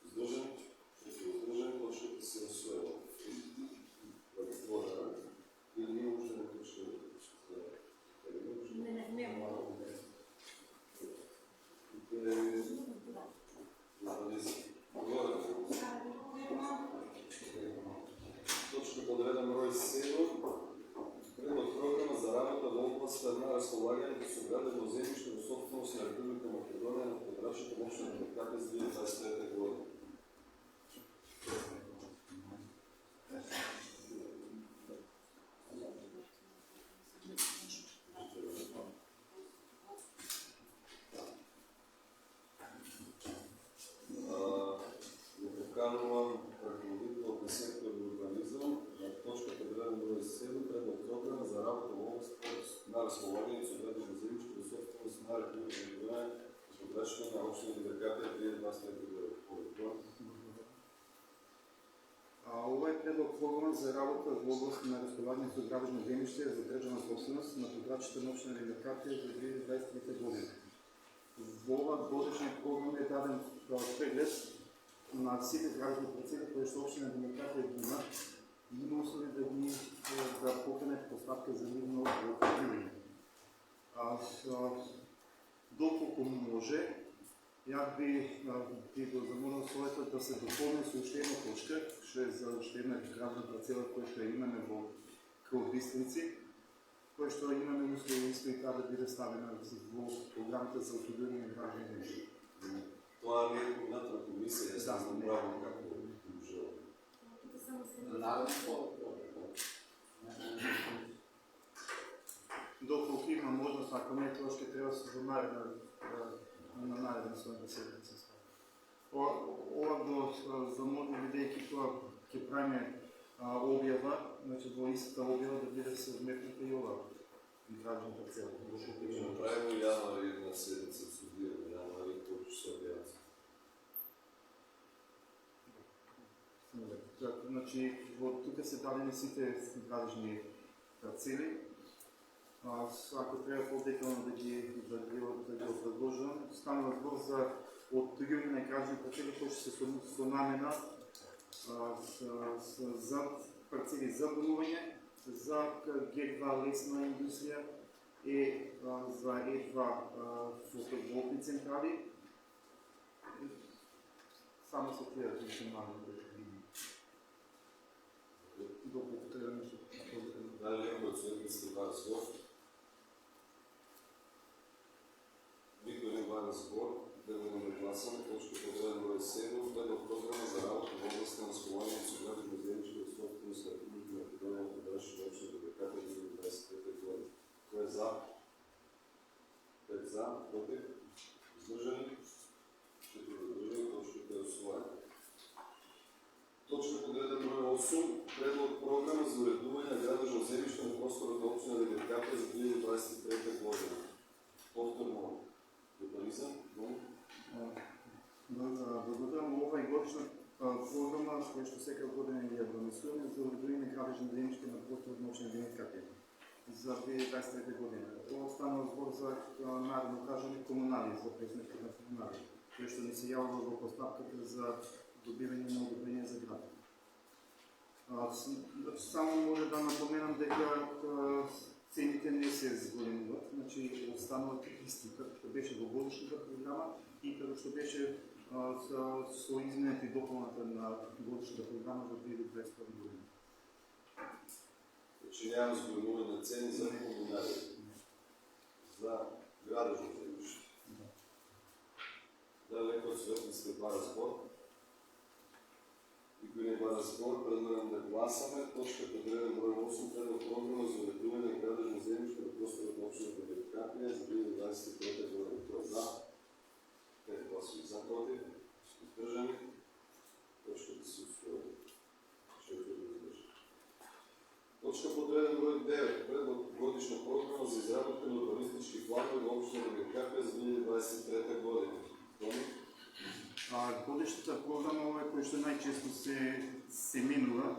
издржани, 4 издржани, точката се усвоила. Благодарам. Или ние уште не точка? Не. Точка под реден брой 7. Предлог програма за работа во областта на располагањето со градено земјиште во собственост на Република Македонија на подрачните на општина Демиркапија за 2023 година. Поканувам ръководител на сектор урбанизъм на точка под реден брой 7, предлог програма за работа в област на разполагање со градено земјиште во собственост на Република Македонија на подрачните на општина Демиркапија 2023 година. Ова е предлог програма за работа во област на разполагање со градено земјиште за државна собственост на подрачните на општина Демиркапија за 2023 година. Во ова годишна програма е даден преглед на сите градски парцели кои што општина Демиркапија има и има услови да покрене поставка за нивно оформување. Доколку може, ја би го замолил своето да се дополни со уште една точка, што е за уште една градска парцела која што имаме во Кров Бистрици, која што имаме услови исто и таа да биде ставена во програмата за утврдување на градски земјиште. Тоа не е координатор на комисија, јас не знам правилно како можело. Доколку има можност, ако не тоа ќе треба да се на наредна својата седмица. Ова го замолим, бидејќи тоа ќе правиме објава, значи во истата објава да биде се вметната и ова градска парцела. Ќе направиме јануари една седмица судираме, јануари кој ќе се објават. Значи, тука се дадени сите градски парцели. Ако треба по-детално да ги предложам, станува збор за оттуѓање на градски парцели кои ќе се со намена за парцели за домување, за Г2 лесна индустрија и за Е2 фотоволтни централи. Само се тие да се намена. Доколку треба нешто. Дали некој од следниците два разбор? барен збор, предлагам да гласаме точка под реден брой 7, предлог програма за работа в областта на схованието с граждани землища в собственост на Република Македония на Подражна община ДБК през 2023 година. Кой е за? 5 за, против, издържани, 4 въздържани, точката е усвоена. Точка под реден брой 8, предлог програма за уредуване на градъчно землище на просторната община ДБК през 2023 година. Повторно, урбанизъм, Благодарам. Ова е годишна програма, с която всяка година е организирана за уредуване на градъчни землища на просторната община ДБК за 2023 година. Това стана разбор за народно кажане комунали, за пресметка на комунали, което ще ни се явва в поставката за добиване на одобрение за град. Само може да напоменам дека цените не се сголемуват, значи останалат исти, като беше в годишната програма и като ще беше со измените и допълната на годишната програма за 2021 година. че няма сгромуване на цени за комунари, за градъчно землище. Да, леко от съветниците бара сбор. И кои не бара сбор, предлагам да гласаме точка под реден брой 8, предлог програма за уредуване на градъчно землище на просторната община ДБК за 2023 година. Кой е за? 5 гласове за, против, издържани. Точката се усвои. Точка под реден брой 9. Предлог годишна програма за изработка на урбанистични планове в община ДБК за 2023 година. Годишната програма е която най-често се минува.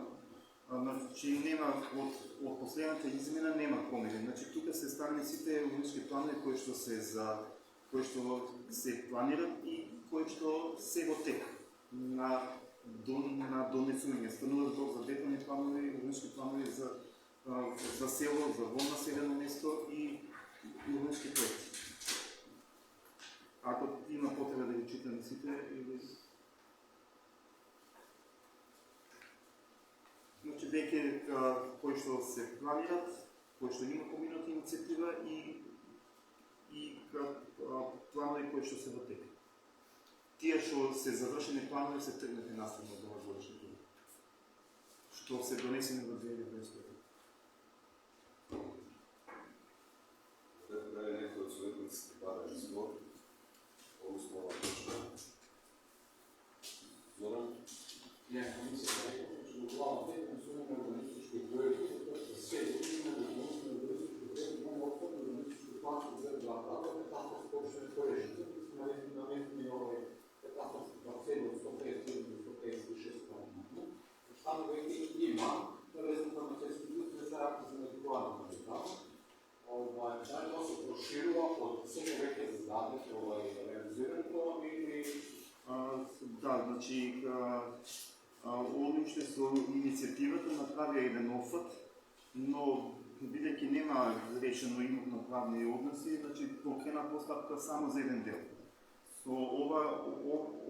Значи нема от последната измена нема промени. Значи тук се ставени сите урбанистични планове, които се планират и които се во тек на донесување. Станува збор за детални планови, урбанистични планови за село, за во населено место и урбанистични проекти. Ако има потреба да ги читаме сите, значи веќе кои што се планират, кои што има поминати инициатива и планови кои што се во тек. Тие што се завршени планови се тргнати наставно од ова годишна година, што се донесени во 2020 година. Да е некој од съветниците барен збор. Основна точка. Зоран? Не, комисията е, че главната е консумиране на урбанистични проекти, за село има възможност на урбанистични проекти, има отпад на урбанистични план за града, катастрофски общини пореждане, на минало е катастрофски парцели от 150 до 156 км. Там вече има резултат на тези които се работа за недокладната метала. Това се проширува от всеки веќе зададен реализирането или... Да, значи одлично со инициативата направи еден офат, но бидејќи нема решено имотно-правни односи, значи покрена постапка само за еден дел. Со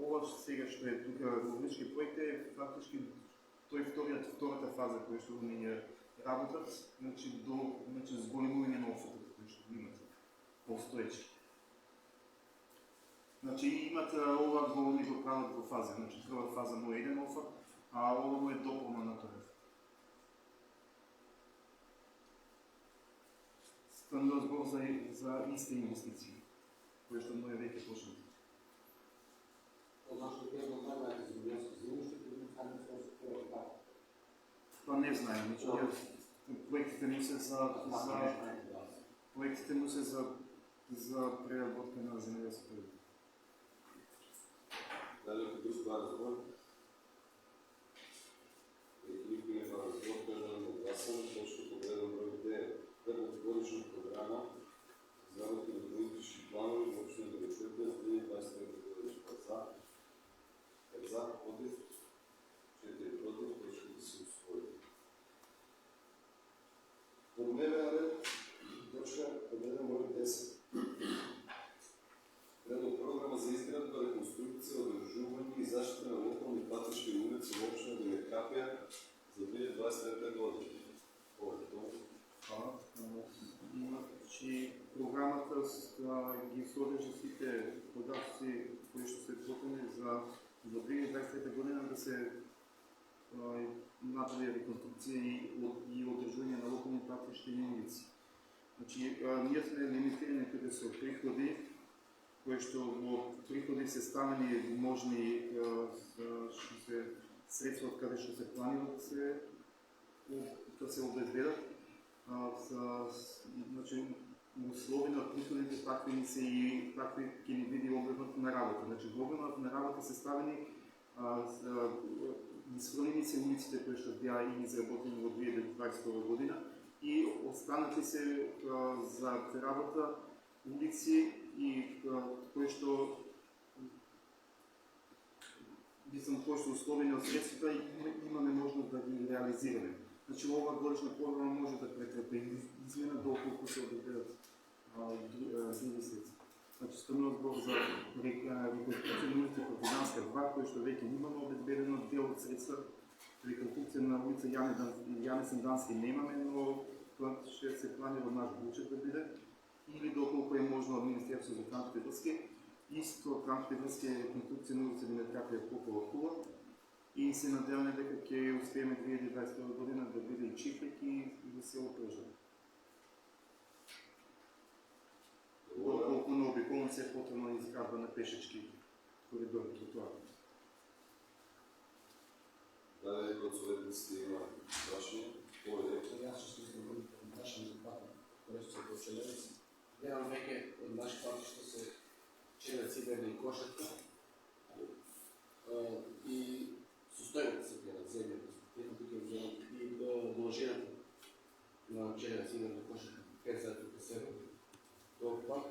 ова сега што е тука урбанистички проект е фактички тој втората фаза која што ние работат, значи зголемување на офатот кој што имате постоечки. Значи имате ова го прават во фази, значи прва фаза му е еден офат, а ова му е дополна на тоа. Станува збор за исти инвестиции, кои што му е веќе почнати. Значи дека е направено за земјојско земјиште, кои не кажем што се тоа. Па не знаем, значи проектите му се за преработка на земјојско земјиште. Дали е друг бар збор? Никой не бар збор, предлагам да гласаме точка под реден брой 9. Предлог годишна програма за изработка на урбанистични планове в община ДБК за 2023 година. За, 5 за, против, 4 против, точката се усвои. По дневен ред, точка под реден брой 10. Предлог програма за изградба, реконструкция, одружуване и защита на локални пътища и улици в община ДБК за 2023 година. Значи програмата ги содржи сите направи реконструкција и одржување на локални патишни улици. Значи, ние сме лимитирани тука со приходи, кои што во приходи се ставени можни што се средства од каде што се планира да се обезбедат. Значи, услови на приходите такви ни се и такви ќе ни биде обемот на работа. Значи, во обемот на работа се ставени изфрлени се улиците кои што беа и изработени во 2020 година и останати се за работа улици и кои што условени од средствата имаме можност да ги реализираме. Значи, ова годишна програма може да претрпи измена доколку се обезбедат други средства. Значи, станува збор за реконструкција на улица Партизанска 2, кој што веќе имаме обезбедено дел од средства. Реконструкција на улица Јане Сандански немаме, но тоа ще се планира наш буџет да биде. Или доколку е можно од Министерство за транспорт и врски, исто транспорт и врски е реконструкција на улица Винеткапија Попова и се надеваме дека ќе успееме 2021 година да биде и Чифлик и да се опрежда. Доколку на обиколно се е потребно изградба на пешечки коридори, тротоари. Дали некој од советниците има прашање? Повеќе. Јас што се прашам за пат, кој што се почелевици. Гледам веќе од наши патишта се Челец, Идерна и Кошетка. И состојбата се гледат земјата, и должината на Челец, Идерна и Кошетка, 5,7. Тоа пак,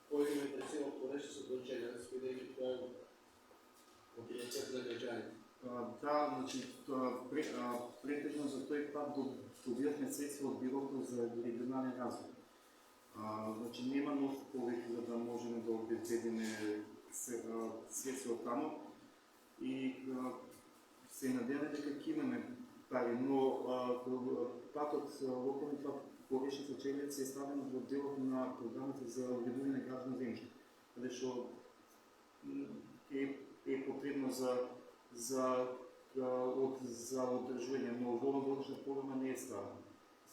кој ме интересува понешто се до Челец, бидејќи тоа е во приоритет за граѓаните. Да, значи, претежно за тој пат добијавме средства од Бирото за регионален развој. Значи, нема нов повик за да можеме да обезбедиме средства од таму и се надеваме дека ќе имаме пари, но патот, локални пат Корешница Челец е ставен во делот на програмата за објавување на граждано земјиште, каде што е потребно за одржување, но во ова годишна програма не е ставена.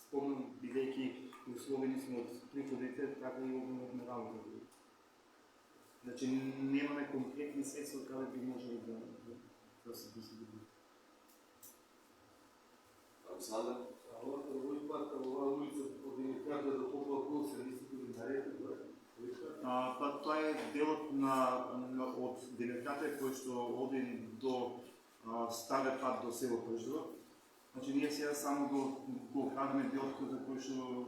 Спомнам, бидејќи условени сме од приходите, така и обемот на работа. Значи, немаме конкретни средства каде би можели да се дистрибуира. Александр? Овој пат, оваа улица од Димитрата до Попова Кул се дистрибуира на ред, Па тоа е делот од Димитрата кој што оди до старе пат до село Пржево. Значи, ние сега само го градиме делот за кој што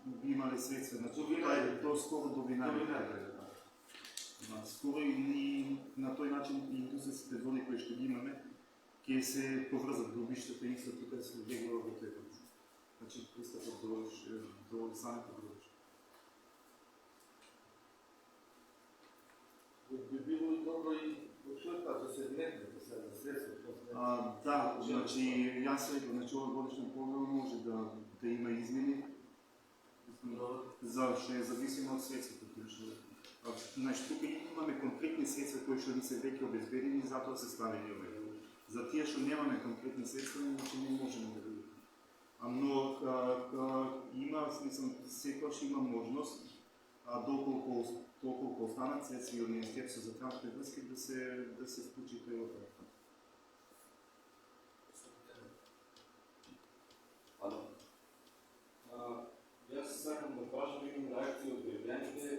би имале средства. Значи, тоа е скоро до Винарите. Скоро и на тој начин и индустријските зони кои што ги имаме, ќе се поврзат гробиштата и исто тука се регулира во тој пат. Значи, пристапот до самите гробишта. би било и добро и тој пат да се вметне за средства. Да, значи, јас рекам, значи, ова годишна програма може да има измени, за што е зависимо од средствата. Значи, тука имаме конкретни средства кои што ни се веќе обезбедени и затоа се ставени овие. За тие што немаме конкретни средства, значи не можеме да ги. Но има, смислам, секогаш има можност, доколку останат средства и од Министерство за транспорт и врски да се вклучи тој вопрос. Јас сакам да прашам, имам реакција од граѓаните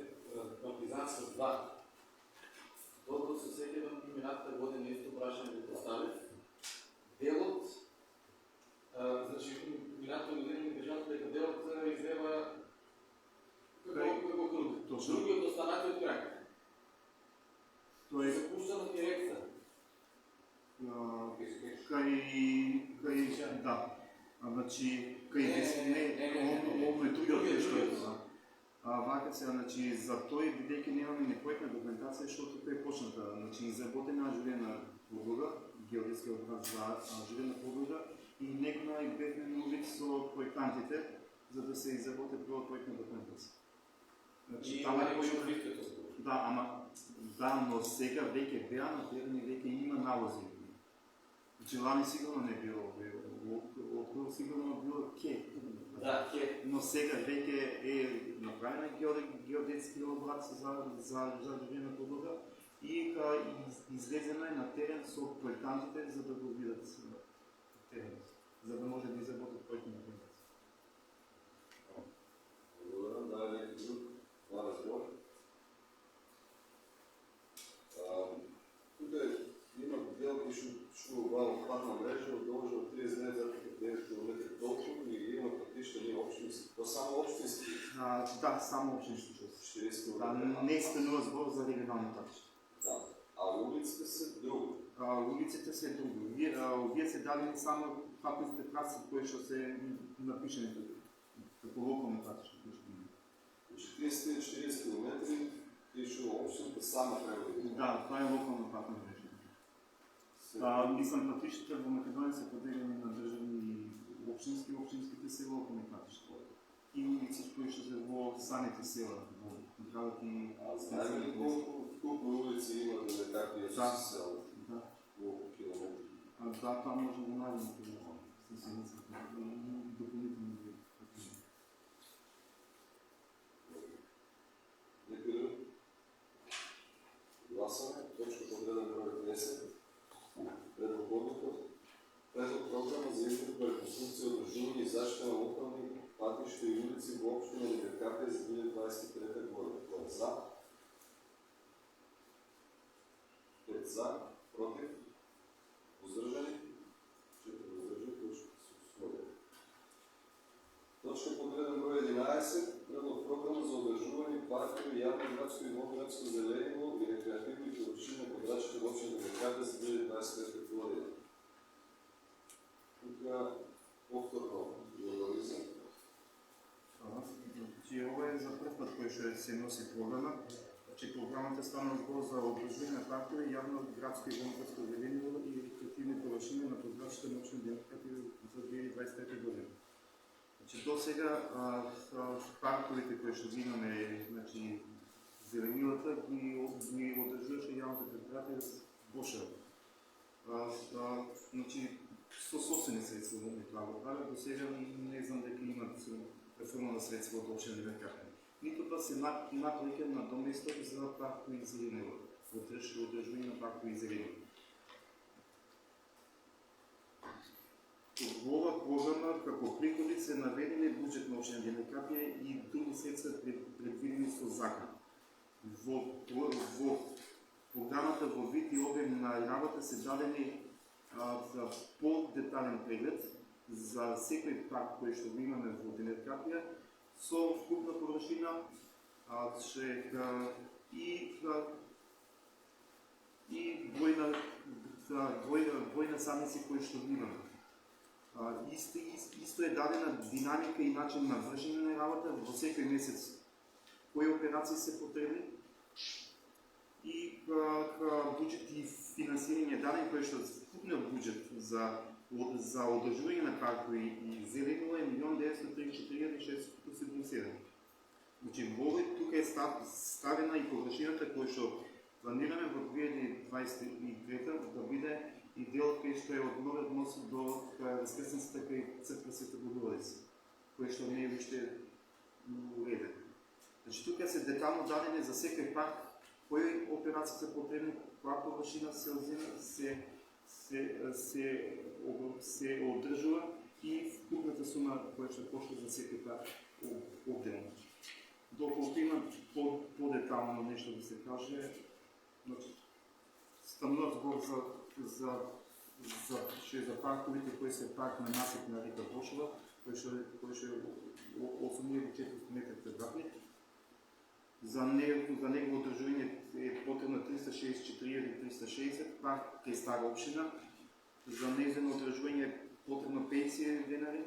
Партизанска 2. Добро се сеќавам и минатата година исто прашање го поставив. Делот, значи минатата година ми кажат дека делот излева како круг. Другиот останати од крај. Тоа е запуштено директа. Кај да. Значи, ово е другиот што вака сега, значи, за тој, бидејќи немаме ни проектна документација, што тука е почната, значи, изработена ажурена подлога, геодетска одраз за ажурена подлога и некоја и бевме нужни со проектантите, за да се изработи прва проектна документација. Значи, таму е почната. Да, но сега веќе беа натерени, веќе има налози. Джилани сигурно не било, около сигурно било Ке. Да, ке. Но сега веќе е направена геодетски обрат за живеена подлога и излезено е на терен со проектантите за да го видат терен, за да може да изработат проектни документи. Благодаря. Да ли някой друг на разговор? Тук има дел, пишу обхватна мрежа, дължа от 39,9 км толкова и има пътища ни общински. То само общински? Да, само общински част. 40 км. Да, не станува збор за регионални пътища. Да. А улиците са друго? Улиците са друго. Вие се дали само пътните траси, които ще се напишени като локални пътища. 40 км пишу общината сама преводи. Да, това е локална пътна мрежа. Мислям, пътищата в Македония са поделени на държавни и общинските са локални пътища. И улици, които ще са в самите села. Знаем ли колко улици има да не както е с село? Да. Колко километри? Да, това може да найдем допълнително. Някой друг? Гласаме. Точка подреден брой 10. Предлог програма за изградба, реконструкция, одружение и защита на локални пътища и улици в община Либеркапия за 2023 година. Кой е за? 5 за, против, въздържани, 4 въздържани, точка с условия. Точка подреден брой 11. Предлог програма за образуване паркове, явно градско и новоградско зелено и рекреативни повършини на квадратчета в община Либеркапия за 2023 година. Тук повторно глобализъм. Това е за първ път, който ще се носи програма. Програмата стана сбор за образуване на паркове, явно градско и новоградско зелено и рекреативни повършини на квадратчета на община Либеркапия за 2023 година. До сега парковете, които ще взимаме, зеленилата, ги удържуваше явната предприятие с Бошева. Със собствени средства не това го правят, до сега не знам дека имат реформа на средства от община Либеркапия. Нито да се наклика на доместък за паркове и зеленила, удържуване на паркове и зеленила. В ова програма како приходи се наведени буџет на община Либеркапия и други средства предвидени со закон. Во програмата во вид и обем на работа се дадени за по-детален преглед за секој парк кој што го имаме во Либеркапија со вкупна површина и двојна самици кои што го имаме. Исто е дадена динамика и начин на вршење на работа во секој месец кои операции се потребни и буџет и финансирање даден кој што вкупниот буџет за одржување на паркови и зелено е 1.934.677. Значи, тука е ставена и површината која што планираме во 2023 да биде и дел кој што е од новиот мост до разкрсницата кај црква Света Богородица, кој што не е уште уреден. Значи, тука се детално дадени за секој парк кои операции се потребни, која површина се одржува и вкупната сума која што кошта за секој парк отделно. Доколку има по-детално нешто да се каже, станува збор за парковите кои се парк на насип на река Бошева, кој што е 8400 метри квадратни. За негово одржување е потребно 364.360 парк кај Стара општина. За негово одржување е потребно 50 денари.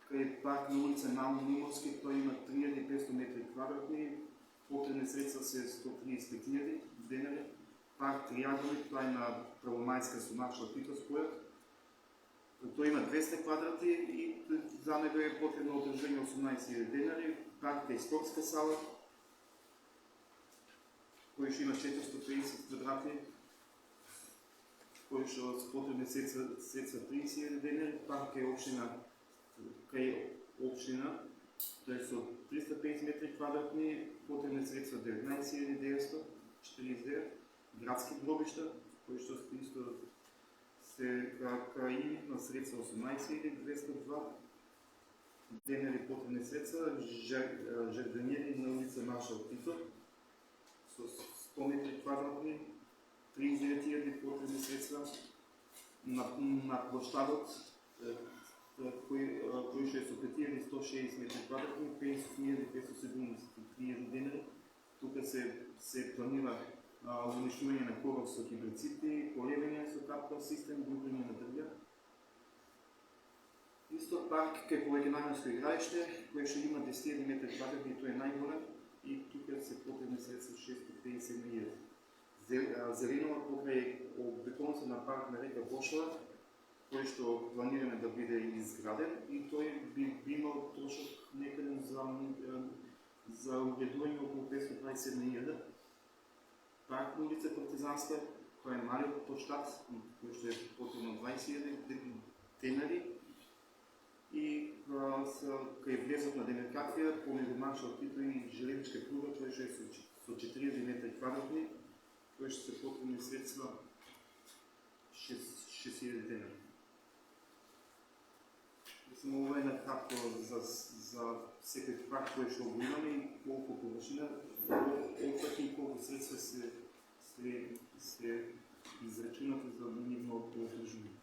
Кај парк на улица Наморски, тој има 3500 метри квадратни, потребни средства се 135.000 денари. Парк Триаголи, тоа е на Правомајска со Маршал Тито спојот. Тој има 200 квадрати и за него е потребно одржување 18.000 денари. Парк кај Спортска сала, кој што има 430 квадрати, кои што се потребни средства 30.000 денари, пак кај општина, тоа е со 350 метри квадратни, потребни средства 19.949, градски гробишта, кои што исто се кај на средства 18.202 денари потребни средства, жардинери на улица Маршал Тито со 100 метри квадратни, 39.000 потребни средства, на площадот кој што е со 5.160 метри квадратни, 50.573 денари. Тука се планира уништување на коров со хибрицити, полевење со капкал систем, губење на дрвја. Исто парк кај Полегенарнско играиште, кој што има 10.000 метри квадратни, тоа е најголем, и тука се потребни средства 650.000. Зеленова покрај бетонца на парк на река Бошова, кој што планираме да биде изграден, и тој би имал трошок некаде за уредување околу 527.000. Парк на улица Партизанска, која е малиот площад, кој што е потребно 20.000 денари, и кај влезот на демаркација помеѓу Маршал Тито и железничка пруга, кој што е со 40 метри квадратни, кој што се потребни средства 6.000 денари. Само ова е накратко за секој парк кој што го имаме и колку површина, опфати и колку средства се израчунати за нивното одржување.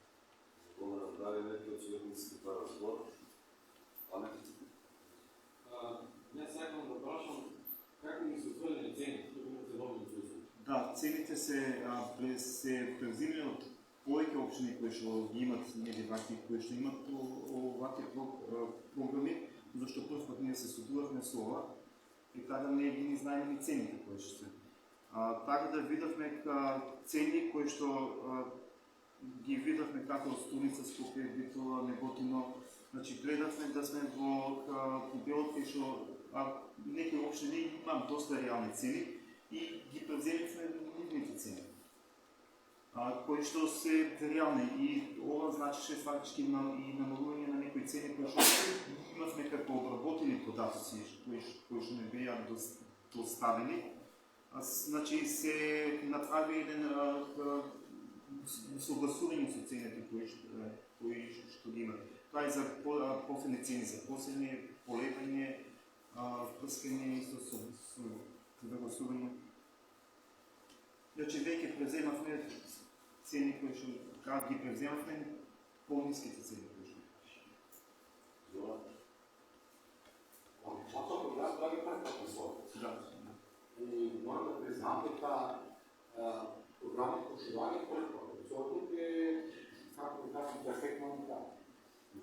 Кога направи некој од советниците тоа разбор, паметите? Не сакам да прашам како ми се утврдени цените, тука имате нови инфузии. Да, цените се презимени од повеќе општини кои што ги имат вакви, кои што имат овакви програми, зашто прв пат ние се судувавме со ова и така не ги знаеме ни цените кои што се. Така да видовме цени кои што ги видовме како Столица, Скопје, Битола, Неготино. Значи гледавме да сме во делот кој што некои општини имаат доста реални цени и ги превземивме нивните цени, кои што се реални, и ова значеше фактички и намалување на некои цени кои што имавме како обработени податоци кои што не беа доставени. Значи се направи еден согласување со цените кои што ги има. Тоа е за последни цени, за последни полевање, прскање со согласување. Значи веќе преземавме цени кои што ги преземавме по-ниските цени кои што. Тоа програм тоа ги претпатно својот. Да. И морам да признам дека програмот прошување претпатно својот е, како да кажам, перфектно направено.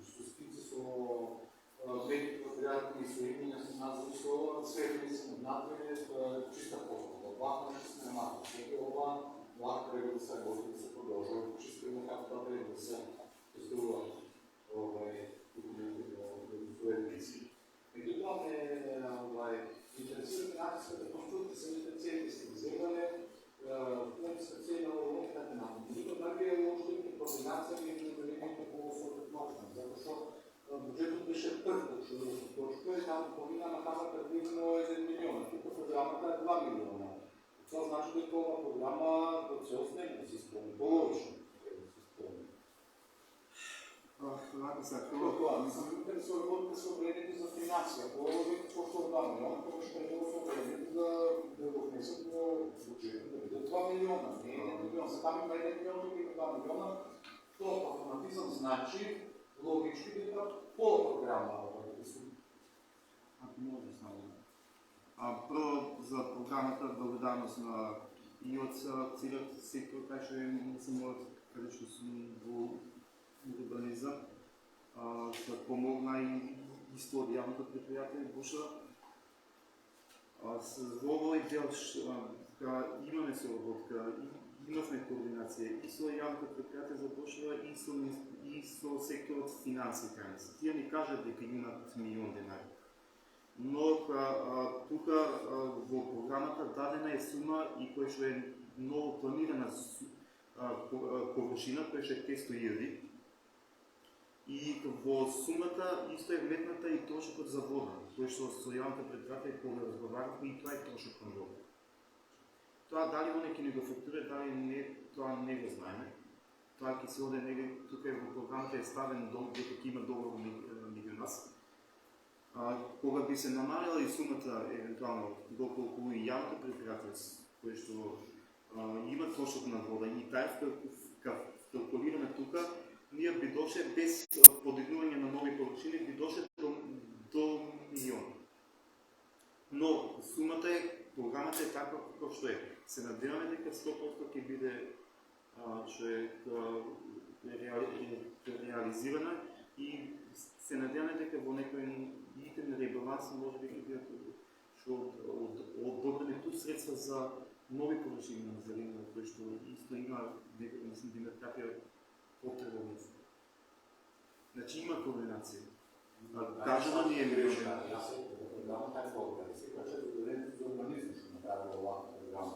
Со спици, со медики материјални и со имења со назви, со светени се надвене, чиста посла. Ваква не се немато. Секи ова, ваква треба да се работи, да се продолжува, чисто има како да треба да се издруват документи до своје мисии. Меѓутоа ме интересира финансиската конструкција, самите цели сте изгледале, финансиска цена во логиката на меѓутоа дали е можда координација меѓу великите по соодветноста, затоа што буџетот беше прв точка и таму половина на камата предвидено 1 милион, тука програмата е 2 милиона. Това значи дека ова програма во целост не се исполни, положно да се исполни. Вака се Тоа, мислам дека се одборите со вредите за финансија, тоа е пошто 2 милиона, тоа што е со вредите да го внесат во буџетот, да биде 2 милиона, не 1 милион. За таму има 1 милион, тука има 2 милиона. Тоа по автоматизам значи логички дека пола програма ако може само. Прво за програмата благодарност на и од целиот сектор, кај што не само каде што сум во урбанизам, да помогна и исто од јавното предпријатие Бошева. Во овој дел имаме соработка, имавме координација и со јавното предпријатие за Бошева и со секторот финансии. Тие ни кажат дека имат милион денари. Но тука во програмата дадена е сума и која што е многу планирана површина, која е 500.000. И во сумата исто е вметната и трошокот за вода, кој што со јавната предпријатие кога разговаравме и тоа е трошок на вода. Тоа дали он ќе ни го фактура, дали не, тоа не го знаеме. Тоа ќе се оде негде, тука во програмата е ставен дека ќе има договор меѓу нас. Кога би се намалила и сумата евентуално доколку и јавното предпријатие кој што има трошок на вода и тај калкулираме тука, ние би дошле без подигнување на нови површини, би дошле до милион. Но сумата е, програмата е таква како што е. Се надеваме дека 100% ќе биде реализирана и се надеваме дека во некој итен ребаланс може би ќе бидат што одобрени ту средства за нови површини на зелена, кои што исто има некој, мислам, да има таква потреба. Значи има координација. Кажано ни е мрежа. Јас се програма така организација, која е задоволението за урбанизм, што направи оваква програма.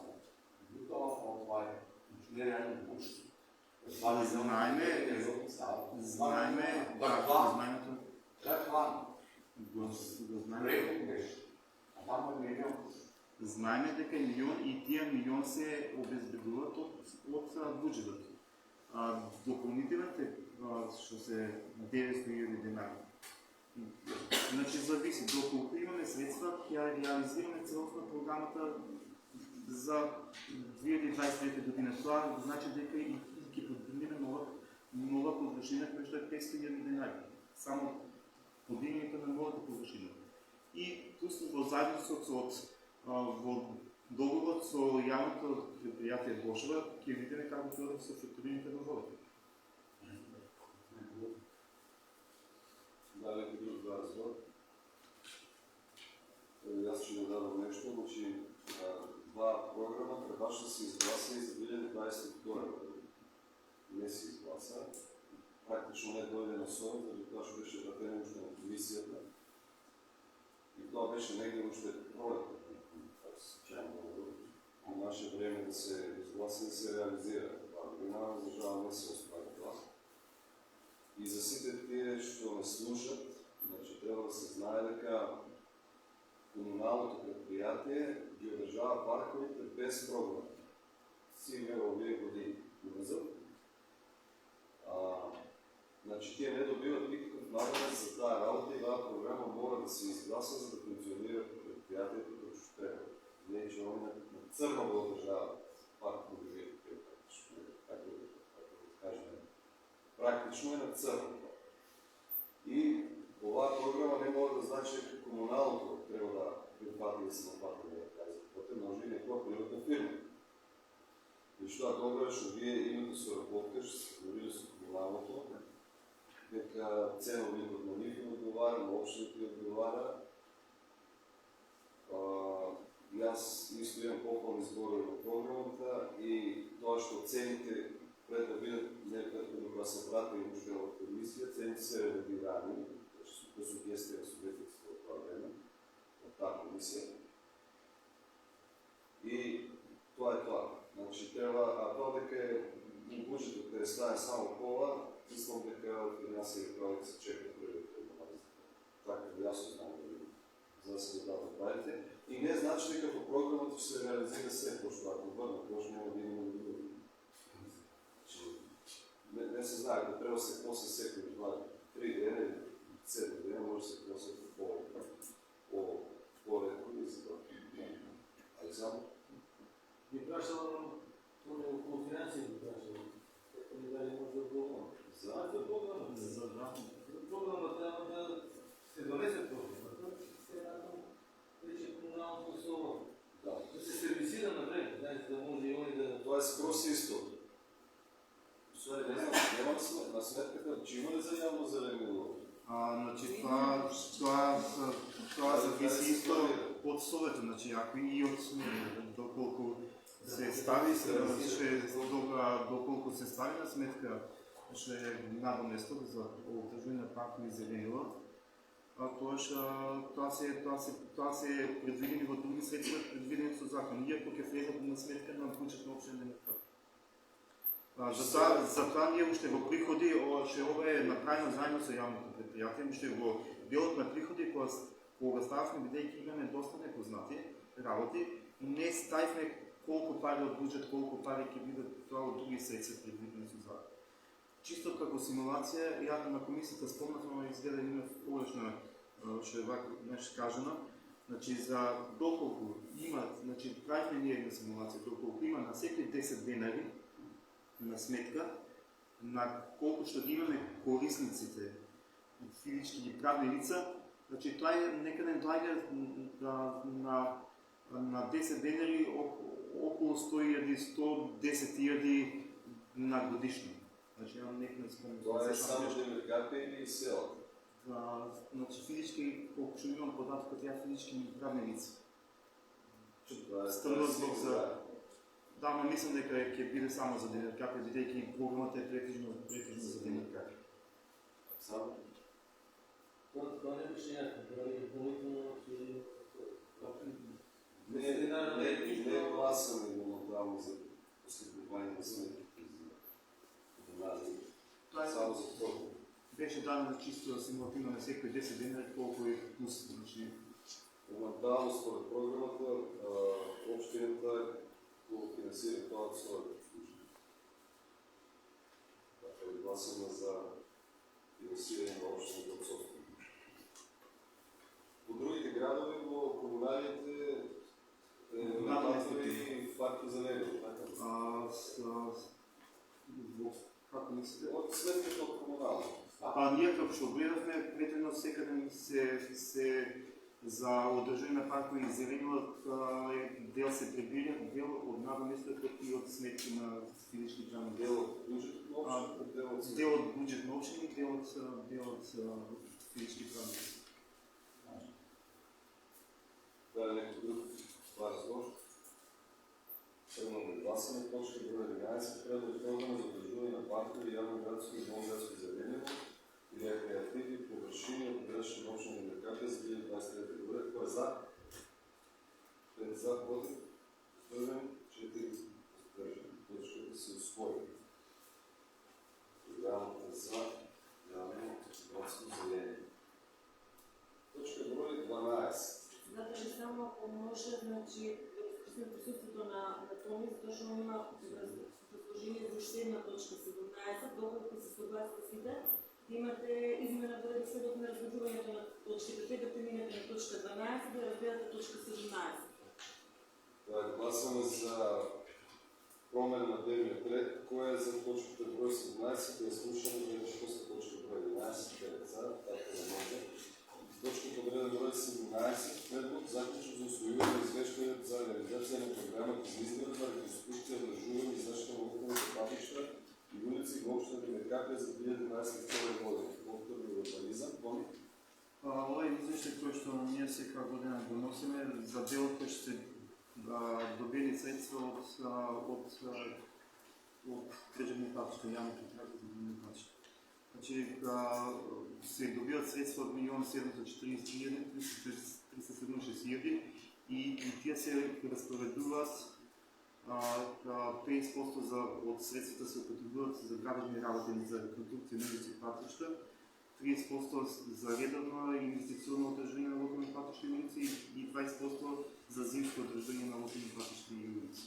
Меѓутоа, ова е нереално mogućnost. Знаеме, Как план? Знаеме дека милион и тие милион се обезбедуваат од буџетот. Дополнителните што се 900.000 денари. Значи зависи доколку имаме средства, ќе реализираме целосна програмата за 2023 година. Тоа значи дека и ќе подигнеме нова површина која што е 500.000 денари. Само подигнењето на новата површина. И ту во заедноста во договорот со јавното предпријатие Бошева ќе видиме како тоа се фактурираните на водата. Да, некој друг да разбор. Јас ќе дадам нешто, значи два програма требаше да се изгласа и за 2022 година. Не се изгласа. Практично не дојде на совет, заради тоа што беше вратено уште на комисијата. И тоа беше негде уште пролетта. По наше време да се изгласи, да се реализира. Година, за жал, не се остави това. И за сите тие што не слушат, значи треба да се знае дека комуналното предпријатие ги одржава парковите без програма. Сигурно во овие години назад. Значи тие не добиват никаков наград за таа работа и таа програма мора да се изгласа за да функционира предпријатието како што треба. Не че они на црно го одржаваат парковите, како да кажем, практично е на црно. И оваа програма не може да значи дека комуналното треба да прифати да се наплати на тази работа, може и некоја приватна фирма. И што е добро е што вие имате соработка, што се говорили со комуналното, дека ценовникот на нив им одговара, на општините одговара. Јас исто имам похвални зборови во програмата и тоа што цените пред да бидат непретходно кога се пратени уште од комисија, цените се ревидирани, тоа се сугестија на субјектите во тоа време, од таа комисија. И тоа е тоа. Значи треба, а тоа дека е буџетот каде стане само пола, мислам дека од финансија проект се чека првите организации. Така да јас знам за да се дадат правите. И не значи дека по програмата ќе се реализира се, пошто ако върна, може не да има други. Не се знае, да треба се косе секој 2-3 дена, 7 дена, може се косе по-редко и за тоа. Али само? Ги прашавам, тоа е околу финансија ги прашавам. Како не дали може да отговорам? За програмата. За програмата треба да се донесе програмата. Се радам вече комуналното слово. Да се сервисира на време, знаете, да може и они да... Това е скроз исто. Нема на сметката, че има ли за явно зеленило? Значи тоа зависи исто од совета, значи ако и од доколку се стави, доколку се стави на сметка, што е надоместо за одржување на паркови зеленила, тоа се предвидени во други средства, предвидени со закон, иако ќе влезат на сметка на буџет на општина Демократ. Затова ние още во приходи, че ова е направено заедно со јавното предпријатие, уште во делот на приходи, кога стававме, бидејќи имаме доста непознати работи, не ставивме колку пари од буџет, колку пари ќе бидат тоа од други средства предвидени со закон. Чисто како симулација, ја на комисијата спомнавме, изгледа има погрешно, што е вака нешто кажано. Значи, за доколку има, значи, правихме ние една симулација, доколку има на секои 10 денари на сметка, на колку што имаме корисниците, физички и правни лица, значи, тоа е некаде доаѓа на 10 денари околу 100.000, 110.000 на годишно. Значи, имам некаде спомнам. Тоа е само демерката или селата? Значи, физички, колку што имам податок, тя физички и правни лица. Станува збор за... Да, но мислам дека ќе биде само за демерката, бидејќи програмата е претежно за демерката. Само? Това не беше някакво, допълнително Не е гласане моментално за последование на сметките за само за това. Беше дадена чисто симулативно на секои 10 дена, колко е плюс. Моментално според програмата, общината го финансира това от своята служба. Така е гласена за финансиране на общината от собствена. По другите градове, по комуналите и факти за него. Како мислите? От сметката от комунално. Ние како што гледавме, претедно секаде се за одржање на паркови и зеленот дел се прибира, дел од надоместото и од сметки на физички правни. Дел од буџет на општина, дел од буџет на општина и дел од физички правни. Да е некој друг това разговор. Тръгваме гласане, точка број 11, предлог програма за одржување на паркови, јавно градско и новоградско зелениво и рекреативни површини од градски научни демеркати за 2023 година. Кој е за? 5 за, против, стръжен, 4 стръжен. Точката се усвои. Програмата за јавно градско зелениво. Точка број 12. Знате ли само ако може, значи, да присутството на Томи, затоа што има предложение за уште една точка 17, доколку се согласите сите, да имате измена да бъде следот на разгледувањето на точките, да преминете на точка 12, да разгледате точка 17. Да гласаме за промена на дневниот ред, кој е за точката број 17, да е слушаме да е после точка број 11, да е за, така не може. Точка подреден број 17, предлог заклучно за усвојување на извештањето за реализација на програмата за изградба, реконструкција, одржување и заштита на околните патишта и улици во општина Демеркапија за 2022 година. Доктор урбанизам, Томи. Ова е извештај кој што ние секоја година го носиме за делот кој што се добили средства од државни патишта, јавни државни патишта. Значи, се добиват средства од 1.740.000, 376.000 и тие се разпоредуваат 50% од средствата се употребуваат за градежни работи за реконструкција на улици и патишта, 30% за редовно инвестиционно одржање на локални патишти и улици и 20% за зимско одржање на локални патишти и улици.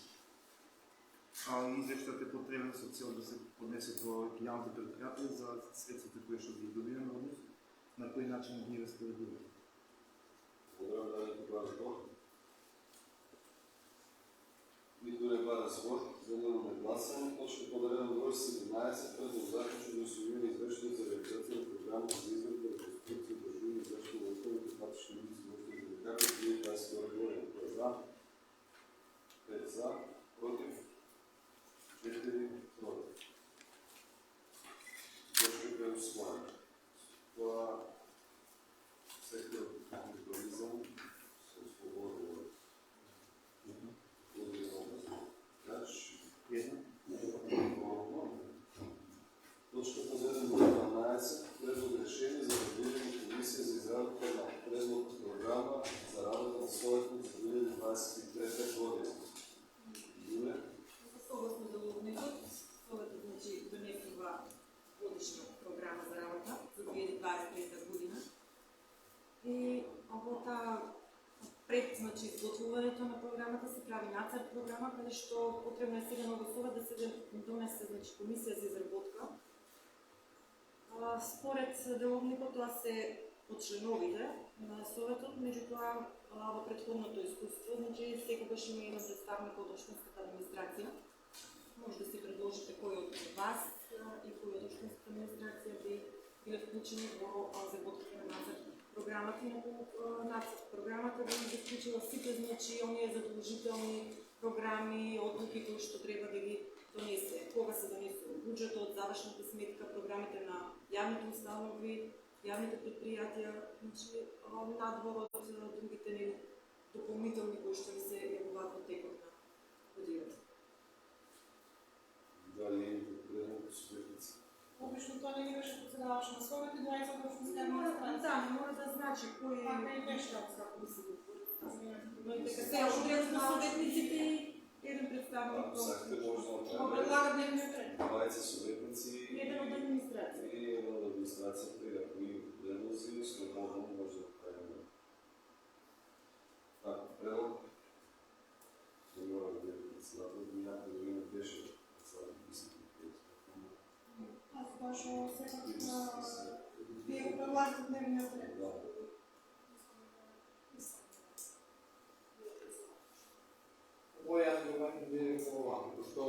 Извештајот е потребен со цел да се поднесе до јавните предпријатија за средствата кои што ги добиваме од нив, на кој начин ги разпоредуваме. Благодарам да не бара збор. Нито не бара збор, зададено на гласане. Точка подреден број 17, предлог заклучно да усвојување извештањето за реализација на програмата за изградба, реконструкција, одржување и заштита на околните патишти улици во општина Демеркапија 2022 година. Кој е за? 5 за, против, 4 против. Точка е усвоена. Това сектор урбанизам се освободува от точка подреден број 12, предлог решение за разглеждане комисија за изработка на предлог програма за работа на своето за 2023 година. Юле. прави нацрт програма, каде што потребно е сега нова совет да се донесе, значи, комисија за изработка. Според деловникот тоа се од членовите на советот, меѓутоа во претходното искуство, значи секогаш има еден представник од општинската администрација. Може да си предложите кој од вас и кој од општинската администрација би биле вклучени во изработката на нацрт програмата, инаку нацрт програмата би заклучила сите, значи, оние задолжителни програми, одлуки кои што треба да ги донесе. Кога се донесува буџетот, завршната сметка, програмите на јавните установи, јавните предпријатија, значи, надвор од другите дополнителни кои што ви се јавуваат во текот на годината. Дали имате предмет субјектници? Обично тоа не ги беше председаваш на совет и двајца во општинска администрација. Да, мора да значи кој Така и нешто. како би се го но и така се одредат на советниците и еден представник Ако сакате може да Го направите предлага дневниот ред. двајца советници еден од администрација. и еден од администрацијата и ако имате предлози, слободно може да правиме. Така, предлог. Не мора да бъде председател, някој да има беше председател. Аз баш секак вие го предлагате дневниот ред. Да. Ovo ja vjerovatno bih rekao ovako, što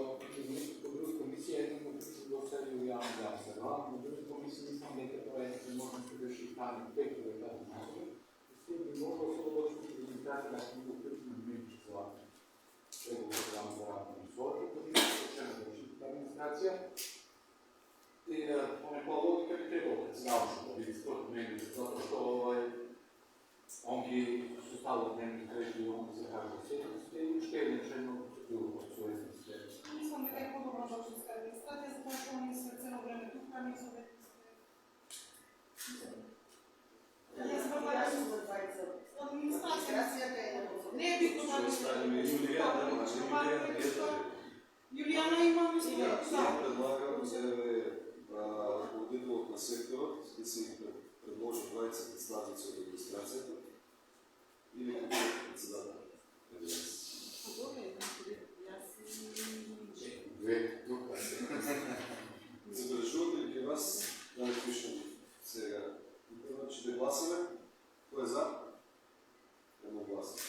u drugoj komisiji jednom uključu dostavili u javnu raspravu, u drugoj komisiji nisam neke projekte možda se još i tamo tekove i tako način. S tim bi možda oslobođiti prezentati da smo uključeni u dnevnicu ovako. Čego je program za radnu izvodku komisiju, čega je došli administracija. I ponekla logika bi trebalo predsedavačno da vidi sport dnevnicu, zato što on bi sustavio dnevnik reći i on se kaže sjednosti i uštedne čeno proceduru od svoje sjednosti. Мислам дека е подобро за општинска администрација, затоа што они се цело време тука, ние советниците. Јас предлагам администрацијата е. Не е битно да Јулијана има мислам. Ја предлагам за ръководителот на секторот да си предложи двајца представници од администрацијата или како председател. Две, тука. Забележувате ли ке вас да не пишем сега? Значи да гласаме. Кој е за? Едногласно.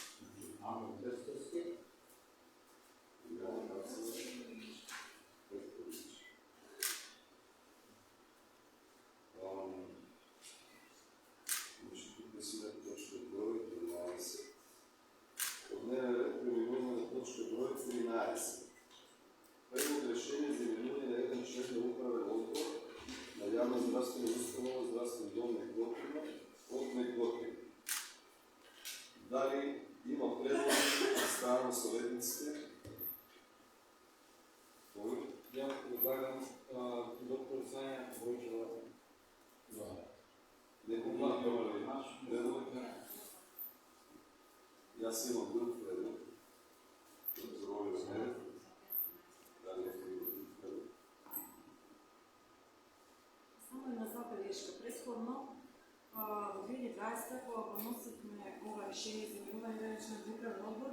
Ама, десетски. Предлог решение за именување на еден член на управен одбор на јавна здравствена установа здравствен дом Некготина од Некготина. Дали има предлог од страна на советниците? Ја предлагам доктор Сања Војчева. Некој има ли предлог? Јас имам друг предлог. За овој размер. Само една забелешка. Предходно, во 2020, кога го носихме ова решение за именување на член на управен одбор,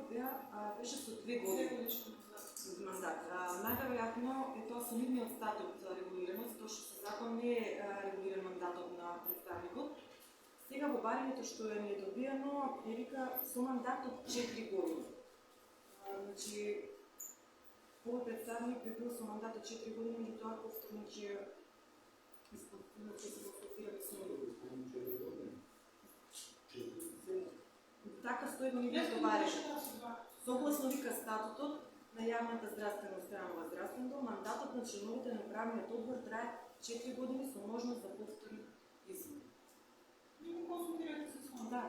беше со 2 години мандат. Најверојатно е тоа со нивниот статут регулирано, затоа што со закон не е регулиран мандатот на представникот. Сега во барањето што е ни добиено, е вика со мандат од 4 години. Значи, овој представник би бил со мандат од 4 години, меѓутоа повторно ќе се консултираме со него. Така стои во нивното барање. Согласно вика статутот на јавната здравствена установа здравствен дом, мандатот на членовите на управниот одбор трае 4 години со можност за повторен избор. И консултирате се со Да.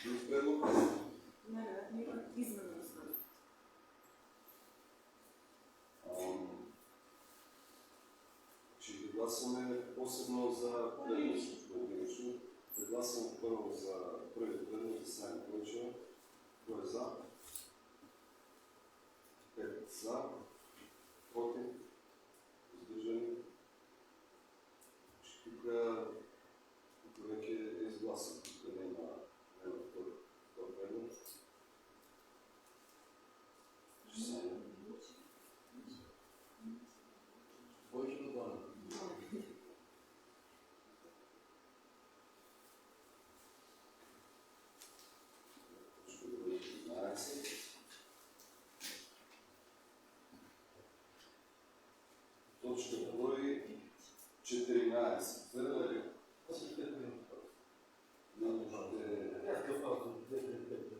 Друг предлог? Најверојатно има измена на статут. Че ги гласуваме посебно за поединечно. Да гласуваме първо за първият предлог за Сања Војчева. Кој е за? 5 за. Против? Издржани? Тук веќе е изгласан. Тук нема втор 11. Федерали. Аз ще Не нужно. Аз какво? 2-3-5.